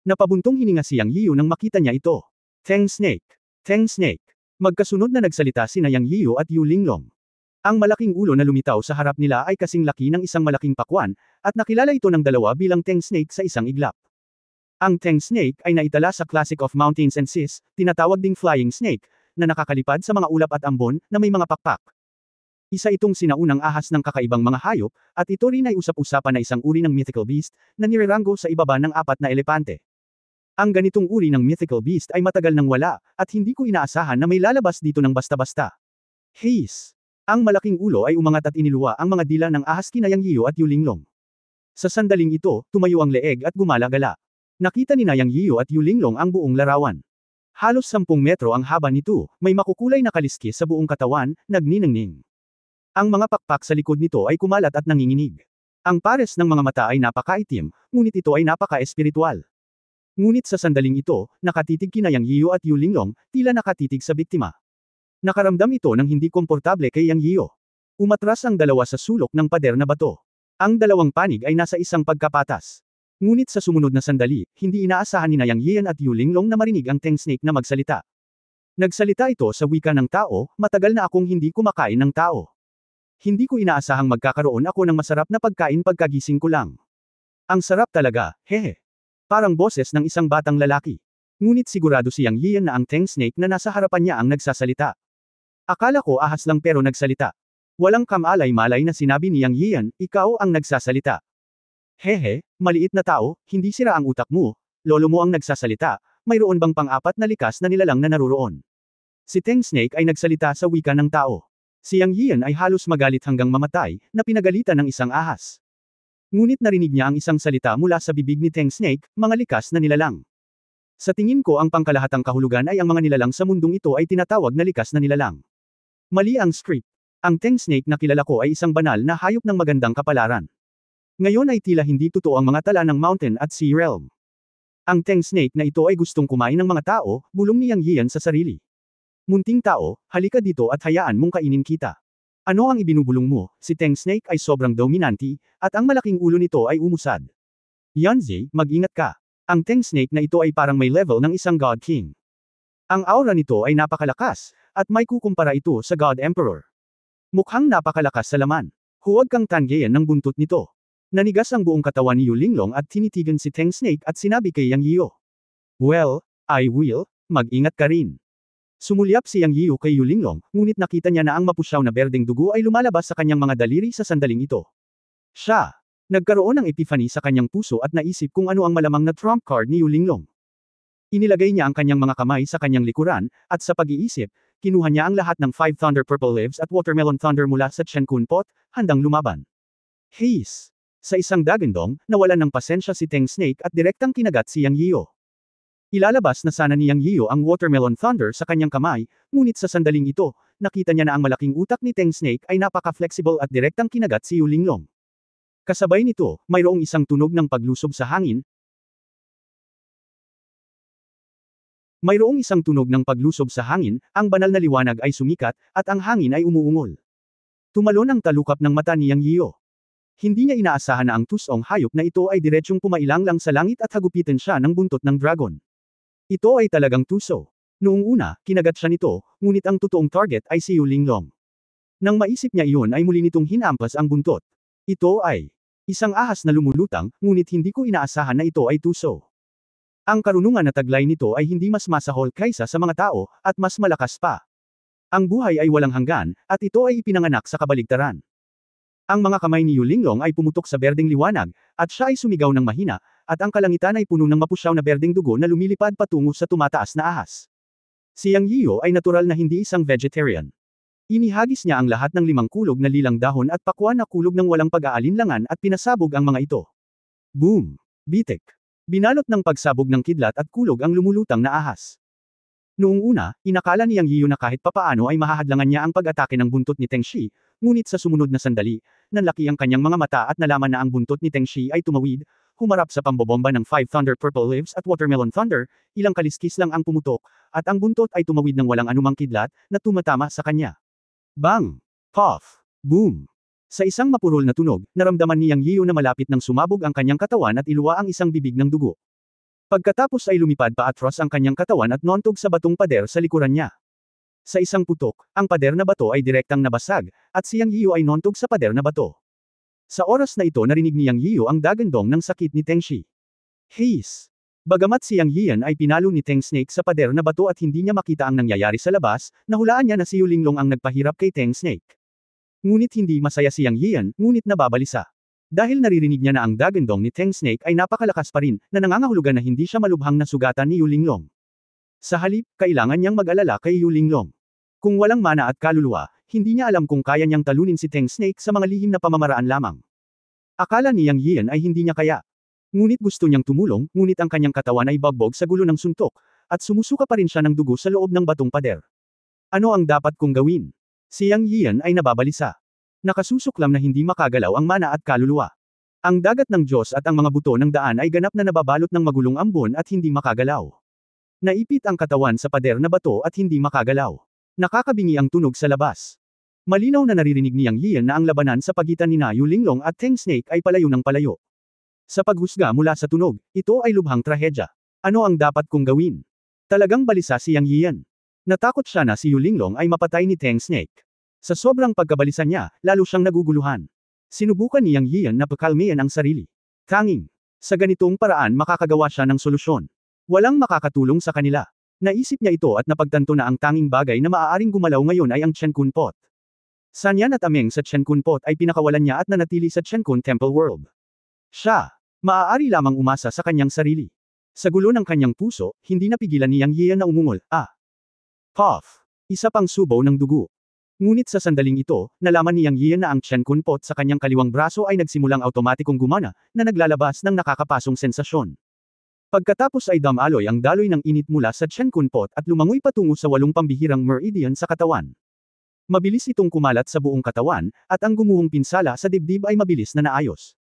Napabuntong hininga si Yang Yiyo nang makita niya ito. Teng Snake. Teng Snake. Magkasunod na nagsalita sina Yang Yiyo at Yu Linglong. Ang malaking ulo na lumitaw sa harap nila ay kasing laki ng isang malaking pakwan, at nakilala ito ng dalawa bilang Teng Snake sa isang iglap. Ang Teng Snake ay naitala sa Classic of Mountains and Seas, tinatawag ding Flying Snake, na nakakalipad sa mga ulap at ambon, na may mga pakpak. Isa itong sinaunang ahas ng kakaibang mga hayop, at ito rin ay usap-usapan na isang uri ng mythical beast, na nireranggo sa ibaba ng 4 na elepante. Ang ganitong uri ng mythical beast ay matagal nang wala, at hindi ko inaasahan na may lalabas dito ng basta-basta. Hiss! Ang malaking ulo ay umangat at iniluwa ang mga dila ng ahas kina Yang Yiyo at Yu Linglong. Sa sandaling ito, tumayo ang leeg at gumala-gala. Nakita ni Yang Yiyo at Yu Linglong ang buong larawan. Halos 10 metro ang haba nito, may makukulay na kaliskis sa buong katawan, nagniningning. Ang mga pakpak sa likod nito ay kumalat at nanginginig. Ang pares ng mga mata ay napakaitim, ngunit ito ay napaka-espiritual. Ngunit sa sandaling ito, nakatitig kina Yang Yiyo at Yu Linglong, tila nakatitig sa biktima. Nakaramdam ito ng hindi komportable kay Yang Yiyo. Umatras ang dalawa sa sulok ng pader na bato. Ang dalawang panig ay nasa isang pagkapatas. Ngunit sa sumunod na sandali, hindi inaasahan ni Yang Yiyan at Yu Linglong na marinig ang Teng Snake na magsalita. Nagsalita ito sa wika ng tao, matagal na akong hindi kumakain ng tao. Hindi ko inaasahang magkakaroon ako ng masarap na pagkain pagkagising ko lang. Ang sarap talaga, hehe. Parang boses ng isang batang lalaki. Ngunit sigurado si Yang Yiyan na ang Teng Snake na nasa harapan niya ang nagsasalita. Akala ko ahas lang pero nagsalita. Walang kamalay-malay na sinabi ni Yang Yiyan, ikaw ang nagsasalita. Hehe, maliit na tao, hindi sira ang utak mo, lolo mo ang nagsasalita, mayroon bang pang-apat na likas na nilalang na naruroon? Si Teng Snake ay nagsalita sa wika ng tao. Si Yang Yiyan ay halos magalit hanggang mamatay, na pinagalitan ng isang ahas. Ngunit narinig niya ang isang salita mula sa bibig ni Teng Snake, mga likas na nilalang. Sa tingin ko ang pangkalahatang kahulugan ay ang mga nilalang sa mundong ito ay tinatawag na likas na nilalang. Mali ang script. Ang Teng Snake na kilala ko ay isang banal na hayop ng magandang kapalaran. Ngayon ay tila hindi totoo ang mga tala ng Mountain at Sea Realm. Ang Teng Snake na ito ay gustong kumain ng mga tao, bulong ni Yang Yiyan sa sarili. Munting tao, halika dito at hayaan mong kainin kita. Ano ang ibinubulong mo? Si Teng Snake ay sobrang dominante, at ang malaking ulo nito ay umusad. Yanzi, mag-ingat ka. Ang Teng Snake na ito ay parang may level ng isang God King. Ang aura nito ay napakalakas, at may kukumpara ito sa God Emperor. Mukhang napakalakas sa laman. Huwag kang tanggihan ng buntot nito. Nanigas ang buong katawan ni Yu Linglong at tinitigan si Teng Snake at sinabi kay Yang Yiyo. Well, I will, mag-ingat ka rin. Sumulyap si Yang Yiyo kay Yu Linglong, ngunit nakita niya na ang mapusyaw na berdeng dugo ay lumalabas sa kanyang mga daliri sa sandaling ito. Siya! Nagkaroon ng epiphany sa kanyang puso at naisip kung ano ang malamang na trump card ni Yu Linglong. Inilagay niya ang kanyang mga kamay sa kanyang likuran, at sa pag-iisip, kinuha niya ang lahat ng 5 Thunder Purple Leaves at Watermelon Thunder mula sa Chen Kun Pot, handang lumaban. Heis! Sa isang dagandong, nawalan ng pasensya si Teng Snake at direktang kinagat si Yang Yiyo. Ilalabas na sana ni Yang Yiyo ang Watermelon Thunder sa kanyang kamay, ngunit sa sandaling ito, nakita niya na ang malaking utak ni Teng Snake ay napaka-flexible at direktang kinagat si Yu Linglong. Kasabay nito, mayroong isang tunog ng paglusob sa hangin. Mayroong isang tunog ng paglusob sa hangin, ang banal na liwanag ay sumikat, at ang hangin ay umuungol. Tumalon ang talukap ng mata ni Yang Yiyo. Hindi niya inaasahan na ang tusong hayop na ito ay diretsyong pumailang lang sa langit at hagupitan siya ng buntot ng dragon. Ito ay talagang tuso. Noong una, kinagat siya nito, ngunit ang totoong target ay si Yu Linglong. Nang maisip niya iyon ay muli nitong hinampas ang buntot. Ito ay isang ahas na lumulutang, ngunit hindi ko inaasahan na ito ay tuso. Ang karunungan na taglay nito ay hindi mas masahol kaysa sa mga tao, at mas malakas pa. Ang buhay ay walang hanggan, at ito ay ipinanganak sa kabaligtaran. Ang mga kamay ni Yu Linglong ay pumutok sa berdeng liwanag, at siya ay sumigaw ng mahina, at ang kalangitan ay puno ng mapusyaw na berdeng dugo na lumilipad patungo sa tumataas na ahas. Si Yang Yiyo ay natural na hindi isang vegetarian. Inihagis niya ang lahat ng 5 kulog na lilang dahon at pakwan na kulog ng walang pag-aalinlangan at pinasabog ang mga ito. Boom! Bitek! Binalot ng pagsabog ng kidlat at kulog ang lumulutang na ahas. Noong una, inakala ni Yang Yiyo na kahit papaano ay mahahadlangan niya ang pag-atake ng buntot ni Teng Shi, ngunit sa sumunod na sandali, nanlaki ang kanyang mga mata at nalaman na ang buntot ni Teng Shi ay tumawid, humarap sa pambobomba ng 5 Thunder Purple Leaves at Watermelon Thunder, ilang kaliskis lang ang pumutok, at ang buntot ay tumawid ng walang anumang kidlat, na tumatama sa kanya. Bang! Puff! Boom! Sa isang mapurol na tunog, naramdaman ni Yang Yiyo na malapit ng sumabog ang kanyang katawan at iluwa ang isang bibig ng dugo. Pagkatapos ay lumipad pa atras ang kanyang katawan at nontog sa batong pader sa likuran niya. Sa isang putok, ang pader na bato ay direktang nabasag, at si Yang Yiyo ay nontog sa pader na bato. Sa oras na ito narinig ni Yang Yiyo ang dagandong ng sakit ni Teng Shi. Heis! Bagamat si Yang Yiyan ay pinalo ni Teng Snake sa pader na bato at hindi niya makita ang nangyayari sa labas, nahulaan niya na si Yu Linglong ang nagpahirap kay Teng Snake. Ngunit hindi masaya si Yang Yiyan, ngunit nababalisa. Dahil naririnig niya na ang dagandong ni Teng Snake ay napakalakas pa rin, na nangangahulugan na hindi siya malubhang nasugatan ni Yu Linglong. Sa halip, kailangan niyang mag-alala kay Yu Linglong. Kung walang mana at kaluluwa, hindi niya alam kung kaya niyang talunin si Teng Snake sa mga lihim na pamamaraan lamang. Akala ni Yang Yiyan ay hindi niya kaya. Ngunit gusto niyang tumulong, ngunit ang kanyang katawan ay bagbog sa gulo ng suntok, at sumusuka pa rin siya ng dugo sa loob ng batong pader. Ano ang dapat kong gawin? Si Yang Yiyan ay nababalisa. Nakasusuklam na hindi makagalaw ang mana at kaluluwa. Ang dagat ng Diyos at ang mga buto ng daan ay ganap na nababalot ng magulong ambon at hindi makagalaw. Naipit ang katawan sa pader na bato at hindi makagalaw. Nakakabingi ang tunog sa labas. Malinaw na naririnig ni Yang Yian na ang labanan sa pagitan ni Yu Linglong at Teng Snake ay palayo ng palayo. Sa paghusga mula sa tunog, ito ay lubhang trahedya. Ano ang dapat kong gawin? Talagang balisa si Yang Yian. Natakot siya na si Yu Linglong ay mapatay ni Teng Snake. Sa sobrang pagkabalisa niya, lalo siyang naguguluhan. Sinubukan ni Yang Yian na pakalmayan ang sarili. Tanging, sa ganitong paraan makakagawa siya ng solusyon. Walang makakatulong sa kanila. Naisip niya ito at napagtanto na ang tanging bagay na maaaring gumalaw ngayon ay ang Chenkun Pot. Sanyan at Ameng sa Chenkun Pot ay pinakawalan niya at nanatili sa Chenkun Temple World. Siya, maaari lamang umasa sa kanyang sarili. Sa gulo ng kanyang puso, hindi napigilan ni Yang Yian na umungol. Puff! Isa pang subaw ng dugo. Ngunit sa sandaling ito, nalaman ni Yang Yian na ang Chenkun Pot sa kanyang kaliwang braso ay nagsimulang automatikong gumana, na naglalabas ng nakakapasong sensasyon. Pagkatapos ay damaloy ang daloy ng init mula sa Chenkun Pot at lumangoy patungo sa 8 pambihirang meridian sa katawan. Mabilis itong kumalat sa buong katawan, at ang gumuhong pinsala sa dibdib ay mabilis na naayos.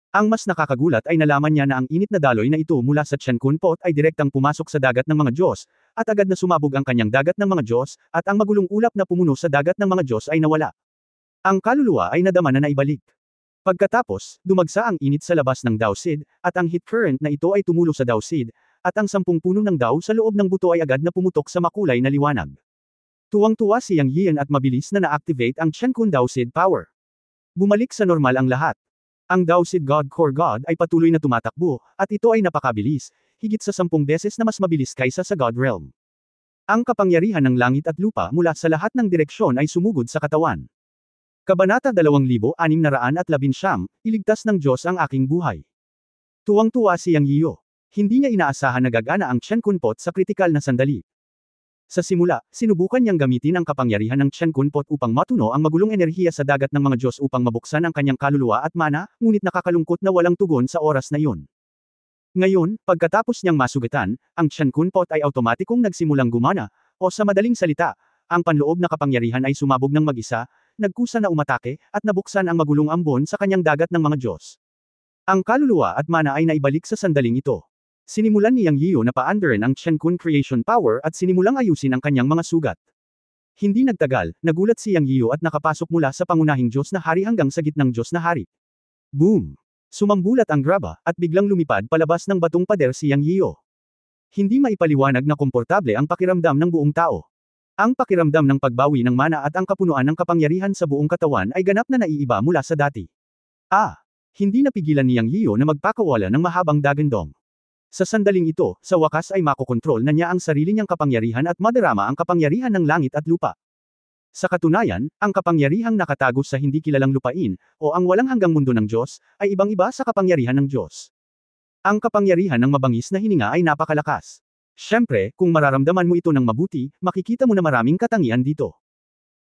Ang mas nakakagulat ay nalaman niya na ang init na daloy na ito mula sa Chenkun Pot ay direktang pumasok sa dagat ng mga Diyos, at agad na sumabog ang kanyang dagat ng mga Diyos, at ang magulong ulap na pumuno sa dagat ng mga Diyos ay nawala. Ang kaluluwa ay nadama na naibalik. Pagkatapos, dumagsa ang init sa labas ng Dao Seed, at ang heat current na ito ay tumulo sa Dao Seed, at ang 10 puno ng Dao sa loob ng buto ay agad na pumutok sa makulay na liwanag. Tuwang-tuwa si Yang Yian at mabilis na na-activate ang Chenkun Dao Seed power. Bumalik sa normal ang lahat. Ang Dao Seed God Core God ay patuloy na tumatakbo, at ito ay napakabilis, higit sa 10 beses na mas mabilis kaysa sa God Realm. Ang kapangyarihan ng langit at lupa mula sa lahat ng direksyon ay sumugod sa katawan. Kabanata 2619, Iligtas ng Diyos ang aking buhay. Tuwang-tuwa si Yang Yiyo. Hindi niya inaasahan na gagana ang Chenkun Pot sa kritikal na sandali. Sa simula, sinubukan niyang gamitin ang kapangyarihan ng Chenkun Pot upang matuno ang magulong enerhiya sa dagat ng mga Diyos upang mabuksan ang kanyang kaluluwa at mana, ngunit nakakalungkot na walang tugon sa oras na iyon. Ngayon, pagkatapos niyang masugatan, ang Chenkun Pot ay automatikong nagsimulang gumana, o sa madaling salita, ang panloob na kapangyarihan ay sumabog ng mag-isa, nagkusa na umatake, at nabuksan ang magulong ambon sa kanyang dagat ng mga Diyos. Ang kaluluwa at mana ay naibalik sa sandaling ito. Sinimulan ni Yang Yiyo na paandarin ang Chenkun Creation Power at sinimulang ayusin ang kanyang mga sugat. Hindi nagtagal, nagulat si Yang Yiyo at nakapasok mula sa pangunahing Diyos na Hari hanggang sa gitnang Diyos na Hari. Boom! Sumambulat ang graba, at biglang lumipad palabas ng batong pader si Yang Yiyo. Hindi maipaliwanag na komportable ang pakiramdam ng buong tao. Ang pakiramdam ng pagbawi ng mana at ang kapunuan ng kapangyarihan sa buong katawan ay ganap na naiiba mula sa dati. Hindi napigilan ni Yang Yiyo na magpakawala ng mahabang dagandong. Sa sandaling ito, sa wakas ay makokontrol na niya ang sarili niyang kapangyarihan at madarama ang kapangyarihan ng langit at lupa. Sa katunayan, ang kapangyarihang nakatago sa hindi kilalang lupain, o ang walang hanggang mundo ng Diyos, ay ibang-iba sa kapangyarihan ng Diyos. Ang kapangyarihan ng mabangis na hininga ay napakalakas. Siyempre, kung mararamdaman mo ito ng mabuti, makikita mo na maraming katangian dito.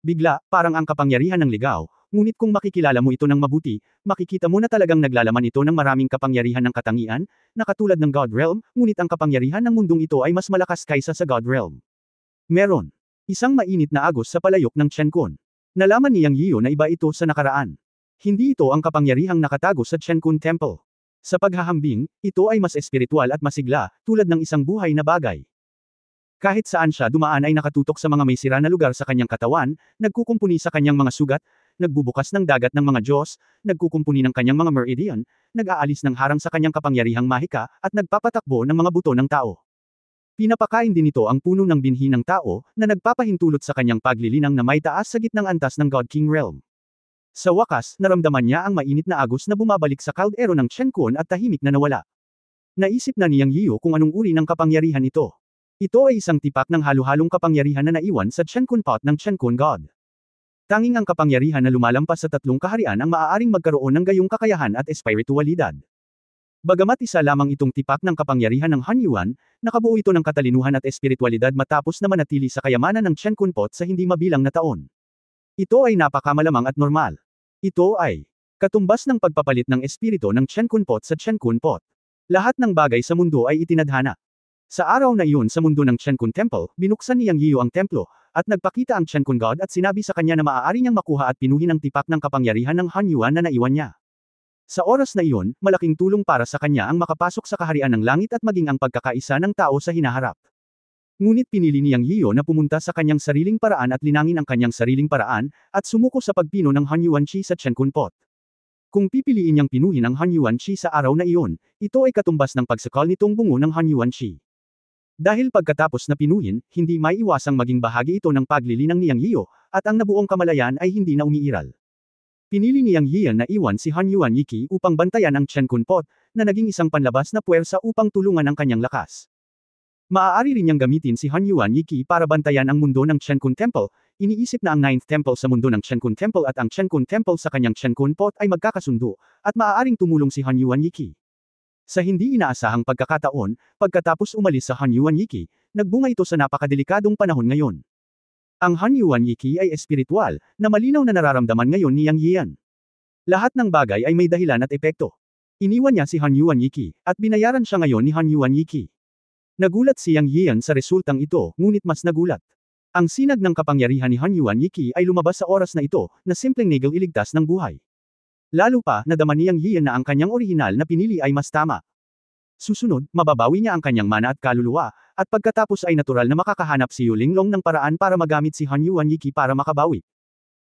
Bigla, parang ang kapangyarihan ng ligaw, ngunit kung makikilala mo ito ng mabuti, makikita mo na talagang naglalaman ito ng maraming kapangyarihan ng katangian, na katulad ng God Realm, ngunit ang kapangyarihan ng mundong ito ay mas malakas kaysa sa God Realm. Meron isang mainit na agos sa palayok ng Chenkun. Nalaman ni Yang Yiyo na iba ito sa nakaraan. Hindi ito ang kapangyarihang nakatago sa Chenkun Temple. Sa paghahambing, ito ay mas espiritual at masigla, tulad ng isang buhay na bagay. Kahit saan siya dumaan ay nakatutok sa mga may sira na lugar sa kanyang katawan, nagkukumpuni sa kanyang mga sugat, nagbubukas ng dagat ng mga Diyos, nagkukumpuni ng kanyang mga meridian, nag-aalis ng harang sa kanyang kapangyarihang mahika, at nagpapatakbo ng mga buto ng tao. Pinapakain din ito ang puno ng binhi ng tao, na nagpapahintulot sa kanyang paglilinang na may taas sa gitnang antas ng God King Realm. Sa wakas, naramdaman niya ang mainit na agos na bumabalik sa kaldero ng Chenkun at tahimik na nawala. Naisip na ni Yang Yiyo kung anong uri ng kapangyarihan ito. Ito ay isang tipak ng halo-halong kapangyarihan na naiwan sa Chenkun Pot ng Chenkun God. Tanging ang kapangyarihan na lumalampas sa 3 kaharian ang maaaring magkaroon ng gayong kakayahan at espiritualidad. Bagamat isa lamang itong tipak ng kapangyarihan ng Hanyuan, nakabuo ito ng katalinuhan at espiritualidad matapos na manatili sa kayamanan ng Chenkun Pot sa hindi mabilang na taon. Ito ay napakamalamang at normal. Ito ay katumbas ng pagpapalit ng espiritu ng Chenkun Pot sa Chenkun Pot. Lahat ng bagay sa mundo ay itinadhana. Sa araw na iyon sa mundo ng Chenkun Temple, binuksan ni Yang Yiyo ang templo, at nagpakita ang Chenkun God at sinabi sa kanya na maaari niyang makuha at pinuhin ang tipak ng kapangyarihan ng Hanyuan na naiwan niya. Sa oras na iyon, malaking tulong para sa kanya ang makapasok sa kaharian ng langit at maging ang pagkakaisa ng tao sa hinaharap. Ngunit pinili ni Yang Yiyo na pumunta sa kanyang sariling paraan at linangin ang kanyang sariling paraan, at sumuko sa pagpino ng Han Yuanqi sa Chen Kunpot. Kung pipiliin niyang pinuhin ang Han Yuanqi sa araw na iyon, ito ay katumbas ng pagsakal nitong bungo ng Han Yuanqi. Dahil pagkatapos na pinuhin, hindi maiiwasang maging bahagi ito ng paglilinang ni Yang Yiyo, at ang nabuong kamalayan ay hindi na umiiral. Pinili ni Yang Yiyan na iwan si Han Yuanyiki upang bantayan ang Chen Kunpot, na naging isang panlabas na puwersa upang tulungan ang kanyang lakas. Maaari rin niyang gamitin si Han Yuanyiki para bantayan ang mundo ng Chen Kun Temple, iniisip na ang Ninth Temple sa mundo ng Chen Kun Temple at ang Chen Kun Temple sa kanyang Chen Kunpot ay magkakasundo, at maaaring tumulong si Han Yuanyiki. Sa hindi inaasahang pagkakataon, pagkatapos umalis sa Han Yuanyiki, nagbunga ito sa napakadelikadong panahon ngayon. Ang Han Yuanyiki ay espiritual, na malinaw na nararamdaman ngayon ni Yang Yiyan. Lahat ng bagay ay may dahilan at epekto. Iniwan niya si Han Yuanyiki, at binayaran siya ngayon ni Han Yuanyiki. Nagulat si Yang Yiyan sa resultang ito, ngunit mas nagulat. Ang sinag ng kapangyarihan ni Han Yuanyiki ay lumabas sa oras na ito, na simpleng nigel iligtas ng buhay. Lalo pa, nadama ni Yang Yiyan na ang kanyang orihinal na pinili ay mas tama. Susunod, mababawi niya ang kanyang mana at kaluluwa, at pagkatapos ay natural na makakahanap si Yu Linglong ng paraan para magamit si Han Yuanyiki para makabawi.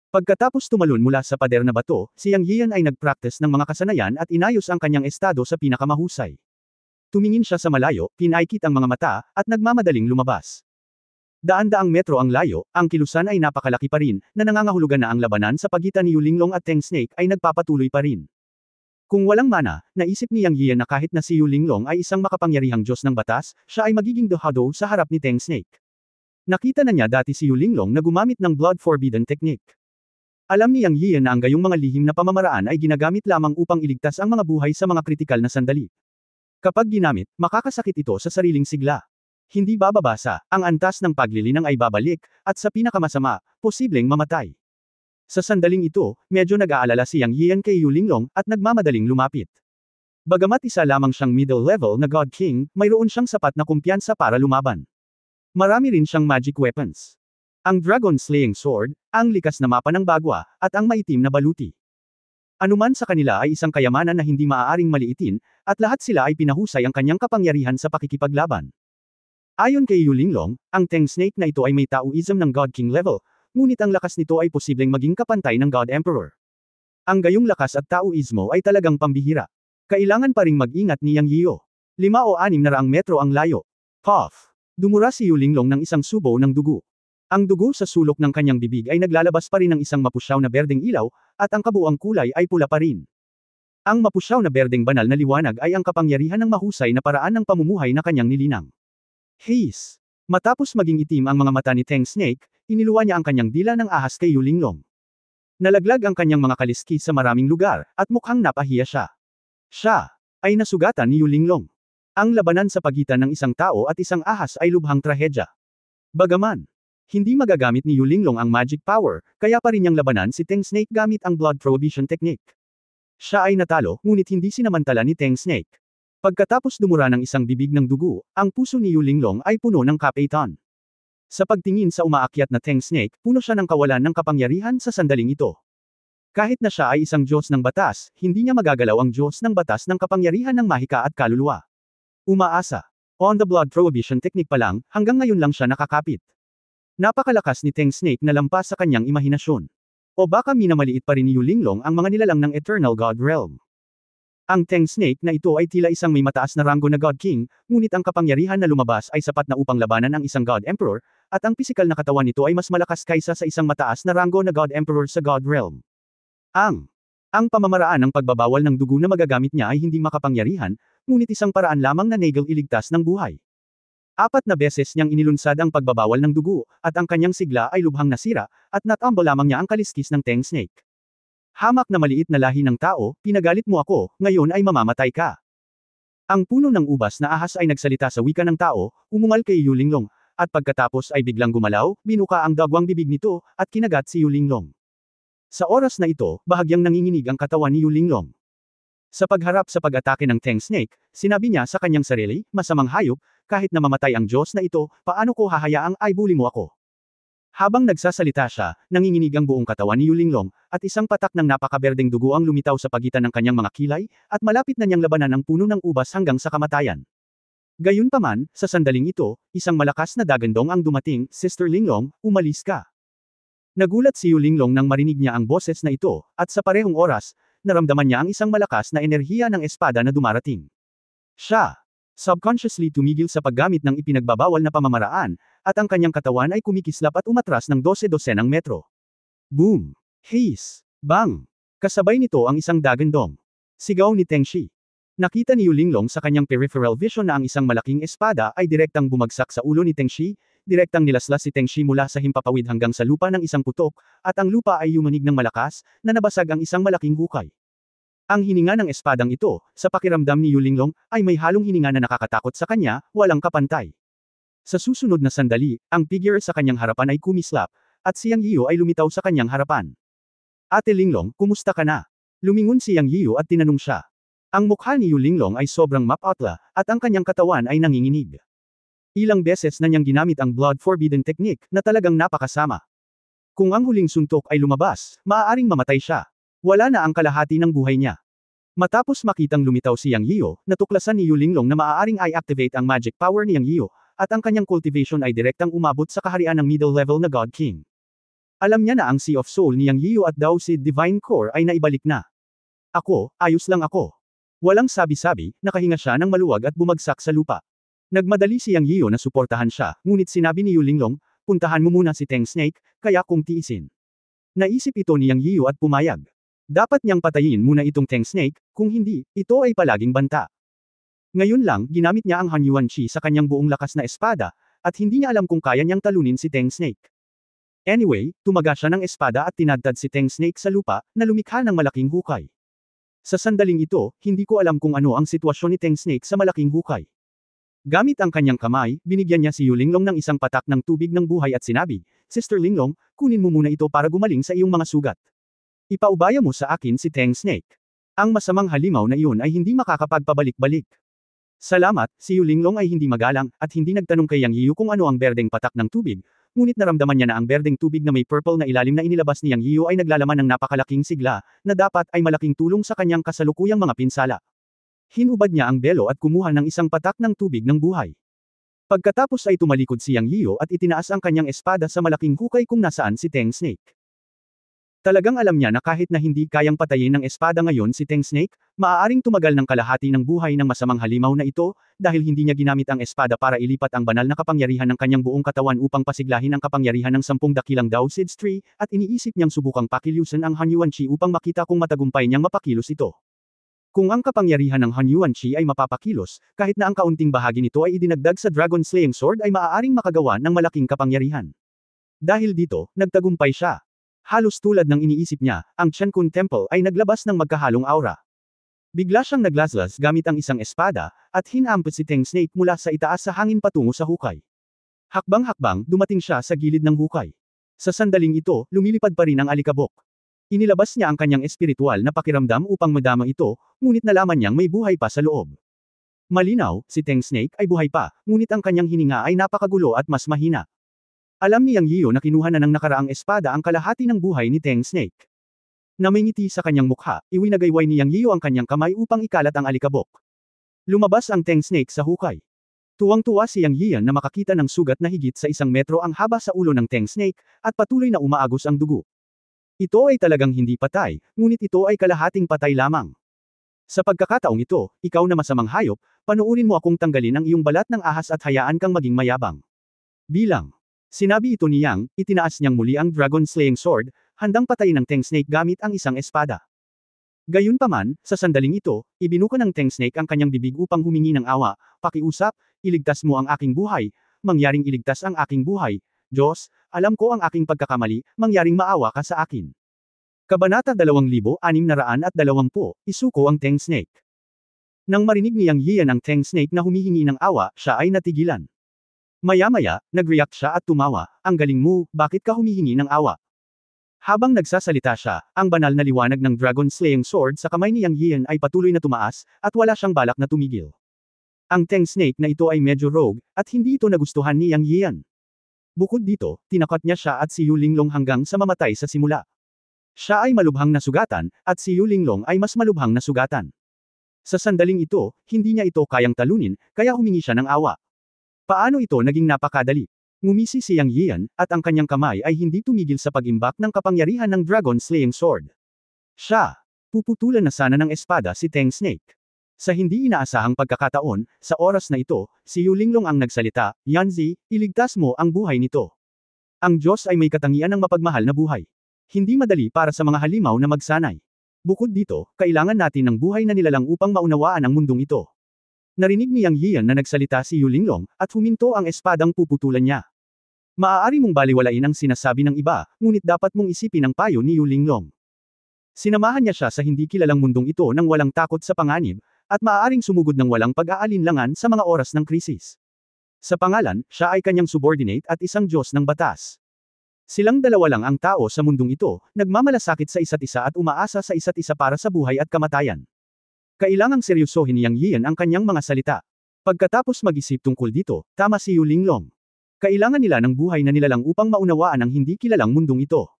Pagkatapos tumalon mula sa pader na bato, si Yang Yiyan ay nagpractice ng mga kasanayan at inayos ang kanyang estado sa pinakamahusay. Tumingin siya sa malayo, pinaikit ang mga mata, at nagmamadaling lumabas. Daan-daang metro ang layo, ang kilusan ay napakalaki pa rin, na nangangahulugan na ang labanan sa pagitan ni Yu Linglong at Teng Snake ay nagpapatuloy pa rin. Kung walang mana, naisip ni Yang Yiyan na kahit na si Yu Linglong ay isang makapangyarihang Diyos ng batas, siya ay magiging dehado sa harap ni Teng Snake. Nakita na niya dati si Yu Linglong na gumamit ng Blood Forbidden Technique. Alam ni Yang Yiyan na ang gayong mga lihim na pamamaraan ay ginagamit lamang upang iligtas ang mga buhay sa mga kritikal na sandali. Kapag ginamit, makakasakit ito sa sariling sigla. Hindi bababasa, ang antas ng paglilinang ay babalik, at sa pinakamasama, posibleng mamatay. Sa sandaling ito, medyo nag-aalala si Yang Yiyan kay Yu Linglong, at nagmamadaling lumapit. Bagamat isa lamang siyang middle level na God King, mayroon siyang sapat na kumpiyansa para lumaban. Marami rin siyang magic weapons. Ang Dragon Slaying Sword, ang likas na mapa ng bagwa, at ang maitim na baluti. Anuman sa kanila ay isang kayamanan na hindi maaaring maliitin, at lahat sila ay pinahusay ang kanyang kapangyarihan sa pakikipaglaban. Ayon kay Yu Linglong, ang Teng Snake na ito ay may Taoism ng God King level, ngunit ang lakas nito ay posibleng maging kapantay ng God Emperor. Ang gayong lakas at Taoismo ay talagang pambihira. Kailangan pa ring mag-ingat ni Yang Yiyo. 5 o 6 na raang metro ang layo. Puff! Dumura si Yu Linglong ng isang subo ng dugo. Ang dugo sa sulok ng kanyang bibig ay naglalabas pa rin ng isang mapusyaw na berdeng ilaw, at ang kabuuang kulay ay pula pa rin. Ang mapusyaw na berdeng banal na liwanag ay ang kapangyarihan ng mahusay na paraan ng pamumuhay na kanyang nilinang. Hiss! Matapos maging itim ang mga mata ni Teng Snake, iniluwa niya ang kanyang dila ng ahas kay Yu Linglong. Nalaglag ang kanyang mga kaliskis sa maraming lugar, at mukhang napahiya siya. Siya ay nasugatan ni Yu Linglong. Ang labanan sa pagitan ng isang tao at isang ahas ay lubhang trahedya. Bagaman hindi magagamit ni Yu Linglong ang magic power, kaya pa rin niyang labanan si Teng Snake gamit ang Blood Prohibition Technique. Siya ay natalo, ngunit hindi sinamantala ni Teng Snake. Pagkatapos dumura ng isang bibig ng dugo, ang puso ni Yu Linglong ay puno ng kapeitan. Sa pagtingin sa umaakyat na Teng Snake, puno siya ng kawalan ng kapangyarihan sa sandaling ito. Kahit na siya ay isang Diyos ng batas, hindi niya magagalaw ang Diyos ng batas ng kapangyarihan ng mahika at kaluluwa. Umaasa. On the Blood Prohibition Technique pa lang, hanggang ngayon lang siya nakakapit. Napakalakas ni Teng Snake na lampas sa kanyang imahinasyon. O baka minamaliit pa rin ni Yu Linglong ang mga nilalang ng Eternal God Realm. Ang Teng Snake na ito ay tila isang may mataas na ranggo na God King, ngunit ang kapangyarihan na lumabas ay sapat na upang labanan ang isang God Emperor, at ang pisikal na katawan nito ay mas malakas kaysa sa isang mataas na ranggo na God Emperor sa God Realm. Ang pamamaraan ng pagbabawal ng dugo na magagamit niya ay hindi makapangyarihan, ngunit isang paraan lamang na nagel iligtas ng buhay. 4 na beses niyang inilunsad ang pagbabawal ng dugo, at ang kanyang sigla ay lubhang nasira, at natambo lamang niya ang kaliskis ng Teng Snake. Hamak na maliit na lahi ng tao, pinagalit mo ako, ngayon ay mamamatay ka. Ang puno ng ubas na ahas ay nagsalita sa wika ng tao, umungal kay Yu Linglong, at pagkatapos ay biglang gumalaw, binuka ang dagwang bibig nito, at kinagat si Yu Linglong. Sa oras na ito, bahagyang nanginginig ang katawan ni Yu Linglong. Sa pagharap sa pag-atake ng Teng Snake, sinabi niya sa kanyang sarili, masamang hayop, kahit na mamatay ang Diyos na ito, paano ko hahayaang ibuli mo ako? Habang nagsasalita siya, nanginginig ang buong katawan ni Yulinglong, at isang patak ng napakaberdeng dugo ang lumitaw sa pagitan ng kanyang mga kilay, at malapit na niyang labanan ang puno ng ubas hanggang sa kamatayan. Gayunpaman, sa sandaling ito, isang malakas na dagandong ang dumating, Sister Linglong, umalis ka. Nagulat si Yulinglong nang marinig niya ang boses na ito, at sa parehong oras, naramdaman niya ang isang malakas na enerhiya ng espada na dumarating. Siya, subconsciously tumigil sa paggamit ng ipinagbabawal na pamamaraan, at ang kanyang katawan ay kumikislap at umatras ng 12-12 metro. Boom! Hiss! Bang! Kasabay nito ang isang dagandong. Sigaw ni Tengshi. Nakita ni Yulinglong sa kanyang peripheral vision na ang isang malaking espada ay direktang bumagsak sa ulo ni Tengshi, direktang nilaslas si Tengshi mula sa himpapawid hanggang sa lupa ng isang putok, at ang lupa ay yumanig ng malakas, na nabasag ang isang malaking hukay. Ang hininga ng espadang ito, sa pakiramdam ni Yulinglong, ay may halong hininga na nakakatakot sa kanya, walang kapantay. Sa susunod na sandali, ang figure sa kanyang harapan ay kumislap, at si Yang Yiyo ay lumitaw sa kanyang harapan. Ate Linglong, kumusta ka na? Lumingon si Yang Yiyo at tinanong siya. Ang mukha ni Yulinglong ay sobrang mapatla, at ang kanyang katawan ay nanginginig. Ilang beses na niyang ginamit ang Blood Forbidden Technique, na talagang napakasama. Kung ang huling suntok ay lumabas, maaaring mamatay siya. Wala na ang kalahati ng buhay niya. Matapos makitang lumitaw si Yang Yiyo, natuklasan ni Yulinglong na maaaring i-activate ang magic power ni Yang Yiyo, at ang kanyang cultivation ay direktang umabot sa kaharian ng middle level na God King. Alam niya na ang Sea of Soul ni Yang Yiyo at daw si Divine Core ay naibalik na. Ako, ayos lang ako. Walang sabi-sabi, nakahinga siya ng maluwag at bumagsak sa lupa. Nagmadali si Yang Yiyo na suportahan siya, ngunit sinabi ni Yulinglong, puntahan mo muna si Teng Snake, kaya kung tiisin. Naisip ito ni Yang Yiyo at pumayag. Dapat niyang patayin muna itong Teng Snake, kung hindi, ito ay palaging banta. Ngayon lang, ginamit niya ang Han Yuan Chi sa kanyang buong lakas na espada, at hindi niya alam kung kaya niyang talunin si Teng Snake. Anyway, tumaga siya ng espada at tinadtad si Teng Snake sa lupa, na lumikha ng malaking hukay. Sa sandaling ito, hindi ko alam kung ano ang sitwasyon ni Teng Snake sa malaking hukay. Gamit ang kanyang kamay, binigyan niya si Yulinglong ng isang patak ng tubig ng buhay at sinabi, Sister Linglong, kunin mo muna ito para gumaling sa iyong mga sugat. Ipaubaya mo sa akin si Teng Snake. Ang masamang halimaw na iyon ay hindi makakapagpabalik-balik. Salamat, si Yulinglong ay hindi magalang, at hindi nagtanong kay Yang Yiyo kung ano ang berdeng patak ng tubig, ngunit naramdaman niya na ang berdeng tubig na may purple na ilalim na inilabas ni Yang Yiyo ay naglalaman ng napakalaking sigla, na dapat ay malaking tulong sa kanyang kasalukuyang mga pinsala. Hinubad niya ang belo at kumuha ng isang patak ng tubig ng buhay. Pagkatapos ay tumalikod si Yang Yiyo at itinaas ang kanyang espada sa malaking hukay kung nasaan si Teng Snake. Talagang alam niya na kahit na hindi kayang patayin ng espada ngayon si Teng Snake, maaaring tumagal ng kalahati ng buhay ng masamang halimaw na ito, dahil hindi niya ginamit ang espada para ilipat ang banal na kapangyarihan ng kanyang buong katawan upang pasiglahin ang kapangyarihan ng 10 dakilang Dao Seeds Tree, at iniisip niyang subukang pakilusan ang Han Yuan Chi upang makita kung matagumpay niyang mapakilos ito. Kung ang kapangyarihan ng Han Yuan Chi ay mapapakilos, kahit na ang kaunting bahagi nito ay idinagdag sa Dragon Slaying Sword ay maaaring makagawa ng malaking kapangyarihan. Dahil dito, nagtagumpay siya. Halos tulad ng iniisip niya, ang Qiankun Temple ay naglabas ng magkahalong aura. Bigla siyang naglaslas gamit ang isang espada, at hinampas si Teng Snake mula sa itaas sa hangin patungo sa hukay. Hakbang-hakbang, dumating siya sa gilid ng hukay. Sa sandaling ito, lumilipad pa rin ang alikabok. Inilabas niya ang kanyang espiritual na pakiramdam upang madama ito, ngunit nalaman niyang may buhay pa sa loob. Malinaw, si Teng Snake ay buhay pa, ngunit ang kanyang hininga ay napakagulo at mas mahina. Alam ni Yang Yiyo na kinuha na ng nakaraang espada ang kalahati ng buhay ni Teng Snake. Na may ngiti sa kanyang mukha, iwinagayway ni Yang Yiyo ang kanyang kamay upang ikalat ang alikabok. Lumabas ang Teng Snake sa hukay. Tuwang-tuwa si Yang Yiyan na makakita ng sugat na higit sa 1 metro ang haba sa ulo ng Teng Snake, at patuloy na umaagos ang dugo. Ito ay talagang hindi patay, ngunit ito ay kalahating patay lamang. Sa pagkakataong ito, ikaw na masamang hayop, panuurin mo akong tanggalin ang iyong balat ng ahas at hayaan kang maging mayabang. Bilang. Sinabi ito ni Yang, itinaas niyang muli ang Dragon Slaying Sword, handang patayin ng Teng Snake gamit ang isang espada. Gayunpaman, sa sandaling ito, ibinuka ng Teng Snake ang kanyang bibig upang humingi ng awa, pakiusap, iligtas mo ang aking buhay, mangyaring iligtas ang aking buhay, Diyos, alam ko ang aking pagkakamali, mangyaring maawa ka sa akin. Kabanata 2620, isuko ang Teng Snake. Nang marinig ni Yang Yiyan ang Teng Snake na humihingi ng awa, siya ay natigilan. Maya-maya, nag-react siya at tumawa, ang galing mo, bakit ka humihingi ng awa? Habang nagsasalita siya, ang banal na liwanag ng Dragon Slaying Sword sa kamay ni Yang Yiyan ay patuloy na tumaas, at wala siyang balak na tumigil. Ang Teng Snake na ito ay medyo rogue, at hindi ito nagustuhan ni Yang Yiyan. Bukod dito, tinakat niya siya at si Yu Linglong hanggang sa mamatay sa simula. Siya ay malubhang nasugatan, at si Yu Linglong ay mas malubhang nasugatan. Sa sandaling ito, hindi niya ito kayang talunin, kaya humingi siya ng awa. Paano ito naging napakadali? Ngumisi si Yang Yian, at ang kanyang kamay ay hindi tumigil sa pag-imbak ng kapangyarihan ng Dragon Slaying Sword. Siya! Puputulan na sana ng espada si Teng Snake. Sa hindi inaasahang pagkakataon, sa oras na ito, si Yu Linglong ang nagsalita, Yanzi, iligtas mo ang buhay nito. Ang Diyos ay may katangian ng mapagmahal na buhay. Hindi madali para sa mga halimaw na magsanay. Bukod dito, kailangan natin ng buhay na nilalang upang maunawaan ang mundong ito. Narinig ni Yang Yian na nagsalita si Yu Linglong, at huminto ang espadang puputulan niya. Maaari mong baliwalain ang sinasabi ng iba, ngunit dapat mong isipin ang payo ni Yu Linglong. Sinamahan niya siya sa hindi kilalang mundong ito nang walang takot sa panganib, at maaaring sumugod ng walang pag-aalinlangan sa mga oras ng krisis. Sa pangalan, siya ay kanyang subordinate at isang Diyos ng batas. Silang dalawa lang ang tao sa mundong ito, nagmamalasakit sa isa't isa at umaasa sa isa't isa para sa buhay at kamatayan. Kailangang seryosohin ni Yang Yian ang kanyang mga salita. Pagkatapos mag-isip tungkol dito, tama si Yu Linglong. Kailangan nila ng buhay na nilalang upang maunawaan ang hindi kilalang mundong ito.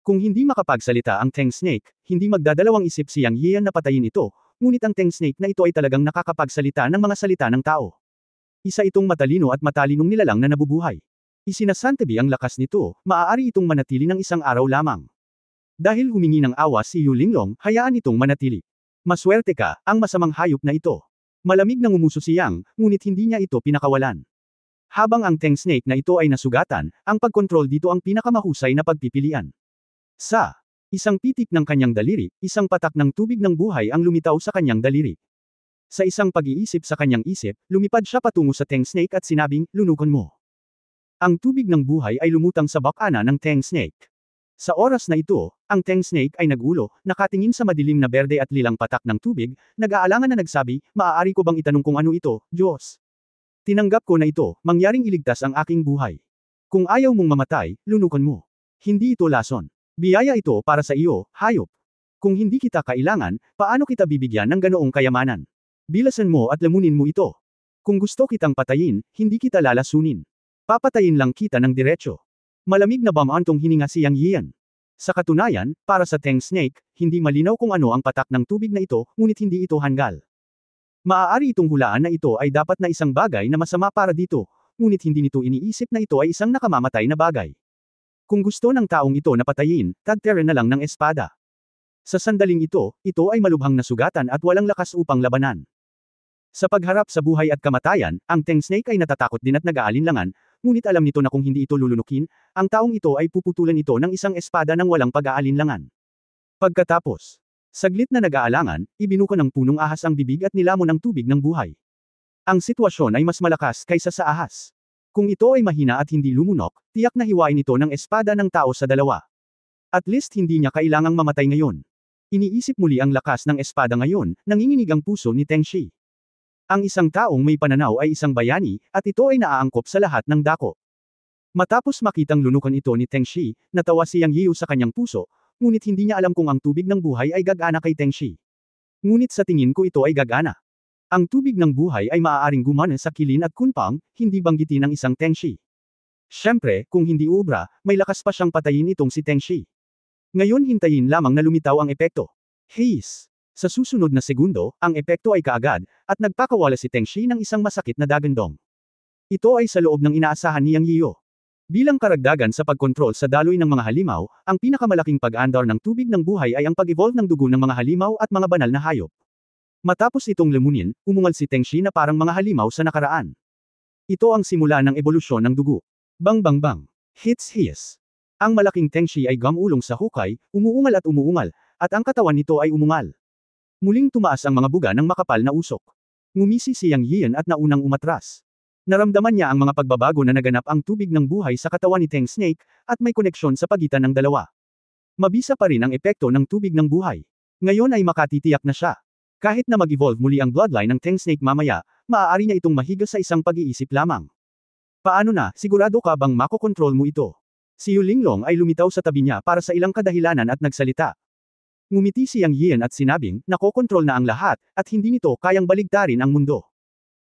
Kung hindi makapagsalita ang Teng Snake, hindi magdadalawang isip si Yang Yian na patayin ito, ngunit ang Teng Snake na ito ay talagang nakakapagsalita ng mga salita ng tao. Isa itong matalino at matalinong nilalang na nabubuhay. Isinasantabi ang lakas nito, maaari itong manatili ng isang araw lamang. Dahil humingi ng awa si Yu Linglong, hayaan itong manatili. Maswerte ka, ang masamang hayop na ito. Malamig na ngumuso si Yang, ngunit hindi niya ito pinakawalan. Habang ang Teng Snake na ito ay nasugatan, ang pagkontrol dito ang pinakamahusay na pagpipilian. Sa isang pitik ng kanyang daliri, isang patak ng tubig ng buhay ang lumitaw sa kanyang daliri. Sa isang pag-iisip sa kanyang isip, lumipad siya patungo sa Teng Snake at sinabing, lunukan mo. Ang tubig ng buhay ay lumutang sa bakana ng Teng Snake. Sa oras na ito, ang Teng Snake ay nagulo, nakatingin sa madilim na berde at lilang patak ng tubig, nag-aalangan na nagsabi, maaari ko bang itanong kung ano ito, Diyos? Tinanggap ko na ito, mangyaring iligtas ang aking buhay. Kung ayaw mong mamatay, lunukan mo. Hindi ito lason. Biyaya ito para sa iyo, hayop. Kung hindi kita kailangan, paano kita bibigyan ng ganoong kayamanan? Bilasan mo at lamunin mo ito. Kung gusto kitang patayin, hindi kita lalasunin. Papatayin lang kita ng diretsyo. Malamig na bamantong hininga si Yang Yian. Sa katunayan, para sa Teng Snake, hindi malinaw kung ano ang patak ng tubig na ito, ngunit hindi ito hanggal. Maaari itong hulaan na ito ay dapat na isang bagay na masama para dito, ngunit hindi nito iniisip na ito ay isang nakamamatay na bagay. Kung gusto ng taong ito na patayin, tagtere na lang ng espada. Sa sandaling ito ay malubhang nasugatan at walang lakas upang labanan. Sa pagharap sa buhay at kamatayan, ang Teng Snake ay natatakot din at nag-aalinlangan, ngunit alam nito na kung hindi ito lulunukin, ang taong ito ay puputulan ito ng isang espada ng walang pag-aalinlangan. Pagkatapos, saglit na nag-aalangan, ibinuka ng punong ahas ang bibig at nilamon ang tubig ng buhay. Ang sitwasyon ay mas malakas kaysa sa ahas. Kung ito ay mahina at hindi lumunok, tiyak na hiwain ito ng espada ng tao sa dalawa. At least hindi niya kailangang mamatay ngayon. Iniisip muli ang lakas ng espada ngayon, nanginginig ang puso ni Teng Shi. Ang isang taong may pananaw ay isang bayani, at ito ay naaangkop sa lahat ng dako. Matapos makitang lunukan ito ni Teng Shi, natawa si Yang Yiu sa kanyang puso, ngunit hindi niya alam kung ang tubig ng buhay ay gagana kay Teng Shi. Ngunit sa tingin ko ito ay gagana. Ang tubig ng buhay ay maaaring gumana sa kilin at kunpang, hindi banggitin ng isang Teng Shi. Siyempre, kung hindi ubra, may lakas pa siyang patayin itong si Teng Shi. Ngayon hintayin lamang na lumitaw ang epekto. Haze! Sa susunod na segundo, ang epekto ay kaagad, at nagpakawala si Teng Shi ng isang masakit na dagandong. Ito ay sa loob ng inaasahan ni Yang Yiu. Bilang karagdagan sa pagkontrol sa daloy ng mga halimaw, ang pinakamalaking pag-andar ng tubig ng buhay ay ang pag-evolve ng dugo ng mga halimaw at mga banal na hayop. Matapos itong lamunin, umungal si Teng Shi na parang mga halimaw sa nakaraan. Ito ang simula ng ebolusyon ng dugo. Bang bang bang. Hits hiss. Ang malaking Teng Shi ay gumulong sa hukay, umuungal, at ang katawan nito ay umungal. Muling tumaas ang mga buga ng makapal na usok. Ngumisi si Yang Yian at naunang umatras. Naramdaman niya ang mga pagbabago na naganap ang tubig ng buhay sa katawan ni Teng Snake, at may koneksyon sa pagitan ng dalawa. Mabisa pa rin ang epekto ng tubig ng buhay. Ngayon ay makatitiyak na siya. Kahit na mag-evolve muli ang bloodline ng Teng Snake mamaya, maaari niya itong mahiga sa isang pag-iisip lamang. Paano na, sigurado ka bang makokontrol mo ito? Si Yu Linglong ay lumitaw sa tabi niya para sa ilang kadahilanan at nagsalita. Ngumiti si Yang Yian at sinabing, nakokontrol na ang lahat, at hindi nito kayang baligtarin ang mundo.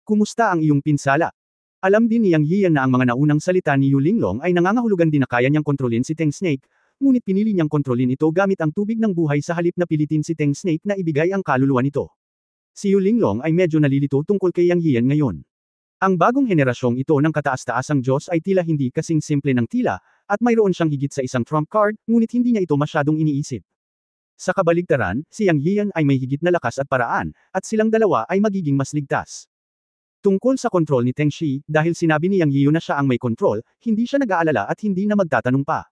Kumusta ang iyong pinsala? Alam din ni Yang Yiyan na ang mga naunang salita ni Yu Linglong ay nangangahulugan din na kaya niyang kontrolin si Tang Snake, ngunit pinili niyang kontrolin ito gamit ang tubig ng buhay sa halip na pilitin si Tang Snake na ibigay ang kaluluwa nito. Si Yu Linglong ay medyo nalilito tungkol kay Yang Yiyan ngayon. Ang bagong henerasyong ito ng kataas-taasang Diyos ay tila hindi kasing simple ng tila, at mayroon siyang higit sa isang trump card, ngunit hindi niya ito masyadong iniisip. Sa kabaligtaran, si Yang Yiyan ay may higit na lakas at paraan, at silang dalawa ay magiging mas ligtas. Tungkol sa kontrol ni Teng Shi, dahil sinabi ni Yang Yiyan na siya ang may kontrol, hindi siya nag-aalala at hindi na magtatanong pa.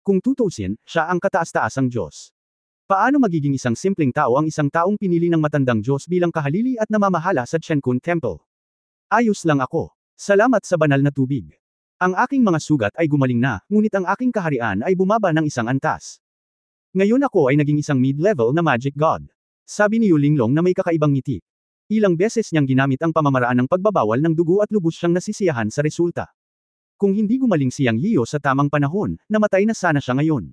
Kung tutuusin, siya ang kataas-taasang Diyos. Paano magiging isang simpleng tao ang isang taong pinili ng matandang Diyos bilang kahalili at namamahala sa Chenkun Temple? Ayos lang ako. Salamat sa banal na tubig. Ang aking mga sugat ay gumaling na, ngunit ang aking kaharian ay bumaba ng isang antas. Ngayon ako ay naging isang mid-level na magic god. Sabi ni Yu Linglong na may kakaibang ngiti. Ilang beses niyang ginamit ang pamamaraan ng pagbabawal ng dugo at lubos siyang nasisiyahan sa resulta. Kung hindi gumaling si Yang Yiyo sa tamang panahon, namatay na sana siya ngayon.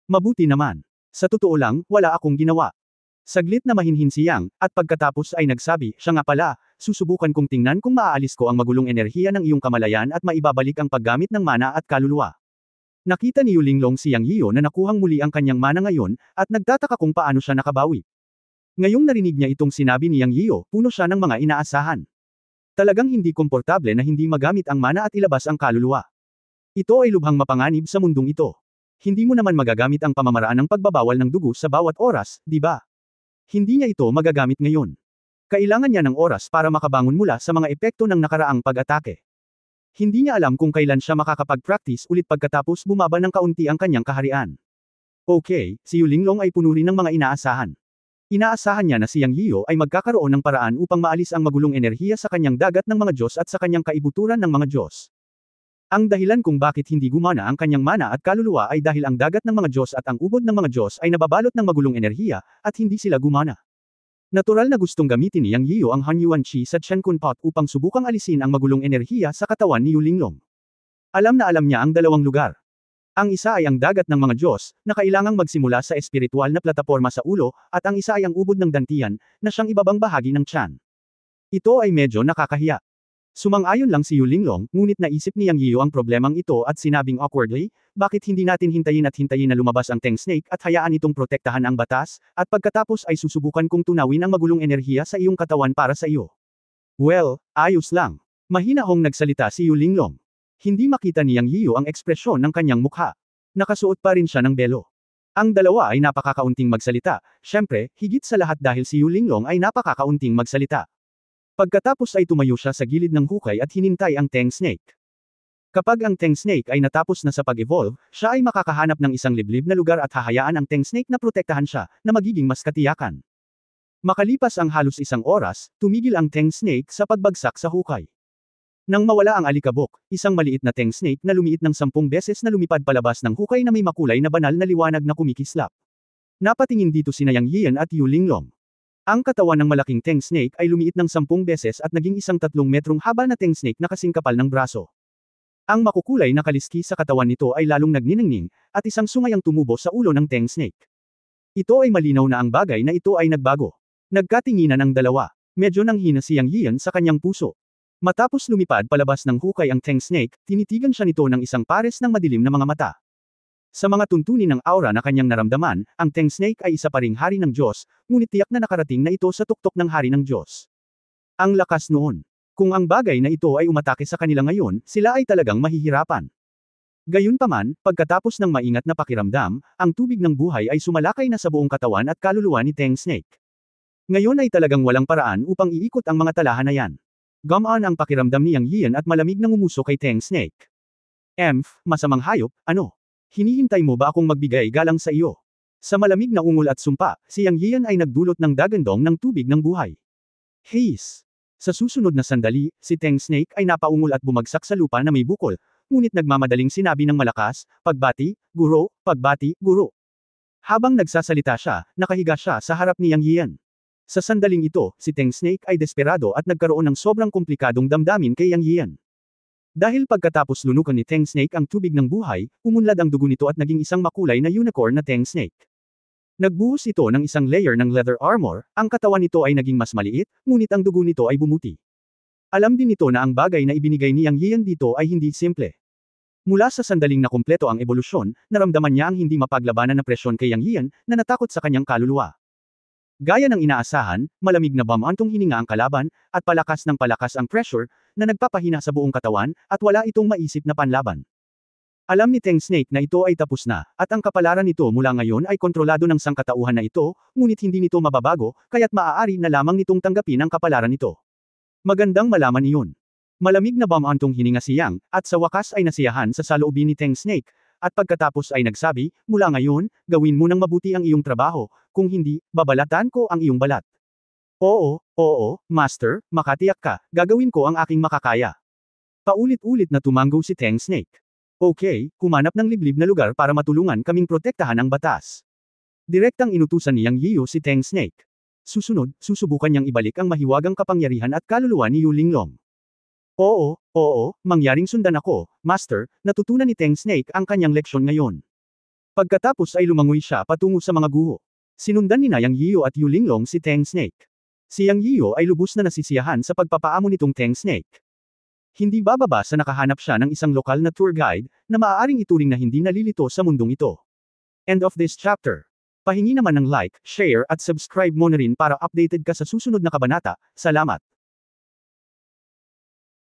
Mabuti naman. Sa totoo lang, wala akong ginawa. Saglit na mahinhin si Yang, at pagkatapos ay nagsabi, siya nga pala, susubukan kong tingnan kung maaalis ko ang magulong enerhiya ng iyong kamalayan at maibabalik ang paggamit ng mana at kaluluwa. Nakita ni Yu Linglong si Yang Yiyo na nakuhang muli ang kanyang mana ngayon, at nagtataka kung paano siya nakabawi. Ngayong narinig niya itong sinabi ni Yang Yiyo, puno siya ng mga inaasahan. Talagang hindi komportable na hindi magamit ang mana at ilabas ang kaluluwa. Ito ay lubhang mapanganib sa mundong ito. Hindi mo naman magagamit ang pamamaraan ng pagbabawal ng dugo sa bawat oras, di ba? Hindi niya ito magagamit ngayon. Kailangan niya ng oras para makabangon mula sa mga epekto ng nakaraang pag-atake. Hindi niya alam kung kailan siya makakapag-practice ulit pagkatapos bumaba ng kaunti ang kanyang kaharian. Okay, si Yu Linglong ay puno rin ng mga inaasahan. Inaasahan niya na si Yang Yiyo ay magkakaroon ng paraan upang maalis ang magulong enerhiya sa kanyang dagat ng mga Diyos at sa kanyang kaibuturan ng mga Diyos. Ang dahilan kung bakit hindi gumana ang kanyang mana at kaluluwa ay dahil ang dagat ng mga Diyos at ang ubod ng mga Diyos ay nababalot ng magulong enerhiya, at hindi sila gumana. Natural na gustong gamitin ni Yang Yiyo ang Hanyuan Chi sa Chenkun Pot upang subukang alisin ang magulong enerhiya sa katawan ni Yu Linglong. Alam na alam niya ang dalawang lugar. Ang isa ay ang dagat ng mga Diyos, na kailangang magsimula sa espiritual na plataporma sa ulo, at ang isa ay ang ubod ng dantian, na siyang ibabang bahagi ng tiyan. Ito ay medyo nakakahiya. Sumang-ayon lang si Yu Linglong, ngunit naisip ni Yang Yiyo ang problemang ito at sinabing awkwardly, bakit hindi natin hintayin na lumabas ang Tang Snake at hayaan itong protektahan ang batas, at pagkatapos ay susubukan kong tunawin ang magulong enerhiya sa iyong katawan para sa iyo. Well, ayos lang. Mahinahong nagsalita si Yu Linglong. Hindi makita ni Yang Yiyo ang ekspresyon ng kanyang mukha. Nakasuot pa rin siya ng belo. Ang dalawa ay napakakaunting magsalita, syempre, higit sa lahat dahil si Yu Linglong ay napakakaunting magsalita. Pagkatapos ay tumayo siya sa gilid ng hukay at hinintay ang Tang Snake. Kapag ang Tang Snake ay natapos na sa pag-evolve, siya ay makakahanap ng isang liblib na lugar at hahayaan ang Tang Snake na protektahan siya, na magiging mas katiyakan. Makalipas ang halos isang oras, tumigil ang Tang Snake sa pagbagsak sa hukay. Nang mawala ang alikabok, isang maliit na Tang Snake na lumiit ng 10 beses na lumipad palabas ng hukay na may makulay na banal na liwanag na kumikislap. Napatingin dito sina Yang Yiyan at Yu Linglong. Ang katawan ng malaking Tang Snake ay lumiit ng 10 beses at naging isang 3 metrong haba na Tang Snake na kasing kapal ng braso. Ang makukulay na kaliski sa katawan nito ay lalong nagniningning, at isang sungay ang tumubo sa ulo ng Tang Snake. Ito ay malinaw na ang bagay na ito ay nagbago. Nagkatinginan ang dalawa. Medyo nanghina si Yang Yiyan sa kanyang puso. Matapos lumipad palabas ng hukay ang Tang Snake, tinitigan siya nito ng isang pares ng madilim na mga mata. Sa mga tuntunin ng aura na kanyang naramdaman, ang Tang Snake ay isa pa ring hari ng Diyos, ngunit tiyak na nakarating na ito sa tuktok ng hari ng Diyos. Ang lakas noon. Kung ang bagay na ito ay umatake sa kanila ngayon, sila ay talagang mahihirapan. Gayunpaman, pagkatapos ng maingat na pakiramdam, ang tubig ng buhay ay sumalakay na sa buong katawan at kaluluwa ni Tang Snake. Ngayon ay talagang walang paraan upang iikot ang mga talahan na yan. Gumaan ang pakiramdam ni Yang Yiyan at malamig na ngumuso kay Tang Snake. Masamang hayop, ano? Hinihintay mo ba akong magbigay galang sa iyo? Sa malamig na ungol at sumpa, si Yang Yiyan ay nagdulot ng dagandong ng tubig ng buhay. Haze! Sa susunod na sandali, si Tang Snake ay napaungol at bumagsak sa lupa na may bukol, ngunit nagmamadaling sinabi ng malakas, pagbati, guro, pagbati, guro. Habang nagsasalita siya, nakahiga siya sa harap ni Yang Yiyan. Sa sandaling ito, si Tang Snake ay desperado at nagkaroon ng sobrang komplikadong damdamin kay Yang Yiyan. Dahil pagkatapos lunukan ni Tang Snake ang tubig ng buhay, umunlad ang dugo nito at naging isang makulay na unicorn na Tang Snake. Nagbuhos ito ng isang layer ng leather armor, ang katawan nito ay naging mas maliit, ngunit ang dugo nito ay bumuti. Alam din nito na ang bagay na ibinigay ni Yang Yian dito ay hindi simple. Mula sa sandaling na kumpleto ang ebolusyon, naramdaman niya ang hindi mapaglabanan na presyon kay Yang Yian, na natakot sa kanyang kaluluwa. Gaya ng inaasahan, malamig na bamantong hininga ang kalaban, at palakas ang pressure, na nagpapahina sa buong katawan, at wala itong maisip na panlaban. Alam ni Teng Snake na ito ay tapos na, at ang kapalaran nito mula ngayon ay kontrolado ng sangkatauhan na ito, ngunit hindi nito mababago, kaya't maaari na lamang nitong tanggapin ang kapalaran nito. Magandang malaman iyon. Malamig na bamantong hininga si Yang, at sa wakas ay nasiyahan sa saloobin ni Teng Snake, at pagkatapos ay nagsabi, mula ngayon, gawin mo ng mabuti ang iyong trabaho, kung hindi, babalatan ko ang iyong balat. Oo, Master, makatiyak ka, gagawin ko ang aking makakaya. Paulit-ulit na tumanggo si Teng Snake. Okay, kumanap ng liblib na lugar para matulungan kaming protektahan ang batas. Direktang inutusan ni Yang Yiyo si Teng Snake. Susunod, susubukan niyang ibalik ang mahiwagang kapangyarihan at kaluluwa ni Yu Linglong. Oo, mangyaring sundan ako, Master, natutunan ni Teng Snake ang kanyang leksyon ngayon. Pagkatapos ay lumangoy siya patungo sa mga guho. Sinundan ni Yang Yiyo at Yu Linglong si Teng Snake. Si Yang Yiyo ay lubos na nasisiyahan sa pagpapaamo nitong Teng Snake. Hindi bababa sa nakahanap siya ng isang lokal na tour guide, na maaaring ituring na hindi nalilito sa mundong ito. End of this chapter. Pahingi naman ng like, share at subscribe mo na rin para updated ka sa susunod na kabanata. Salamat.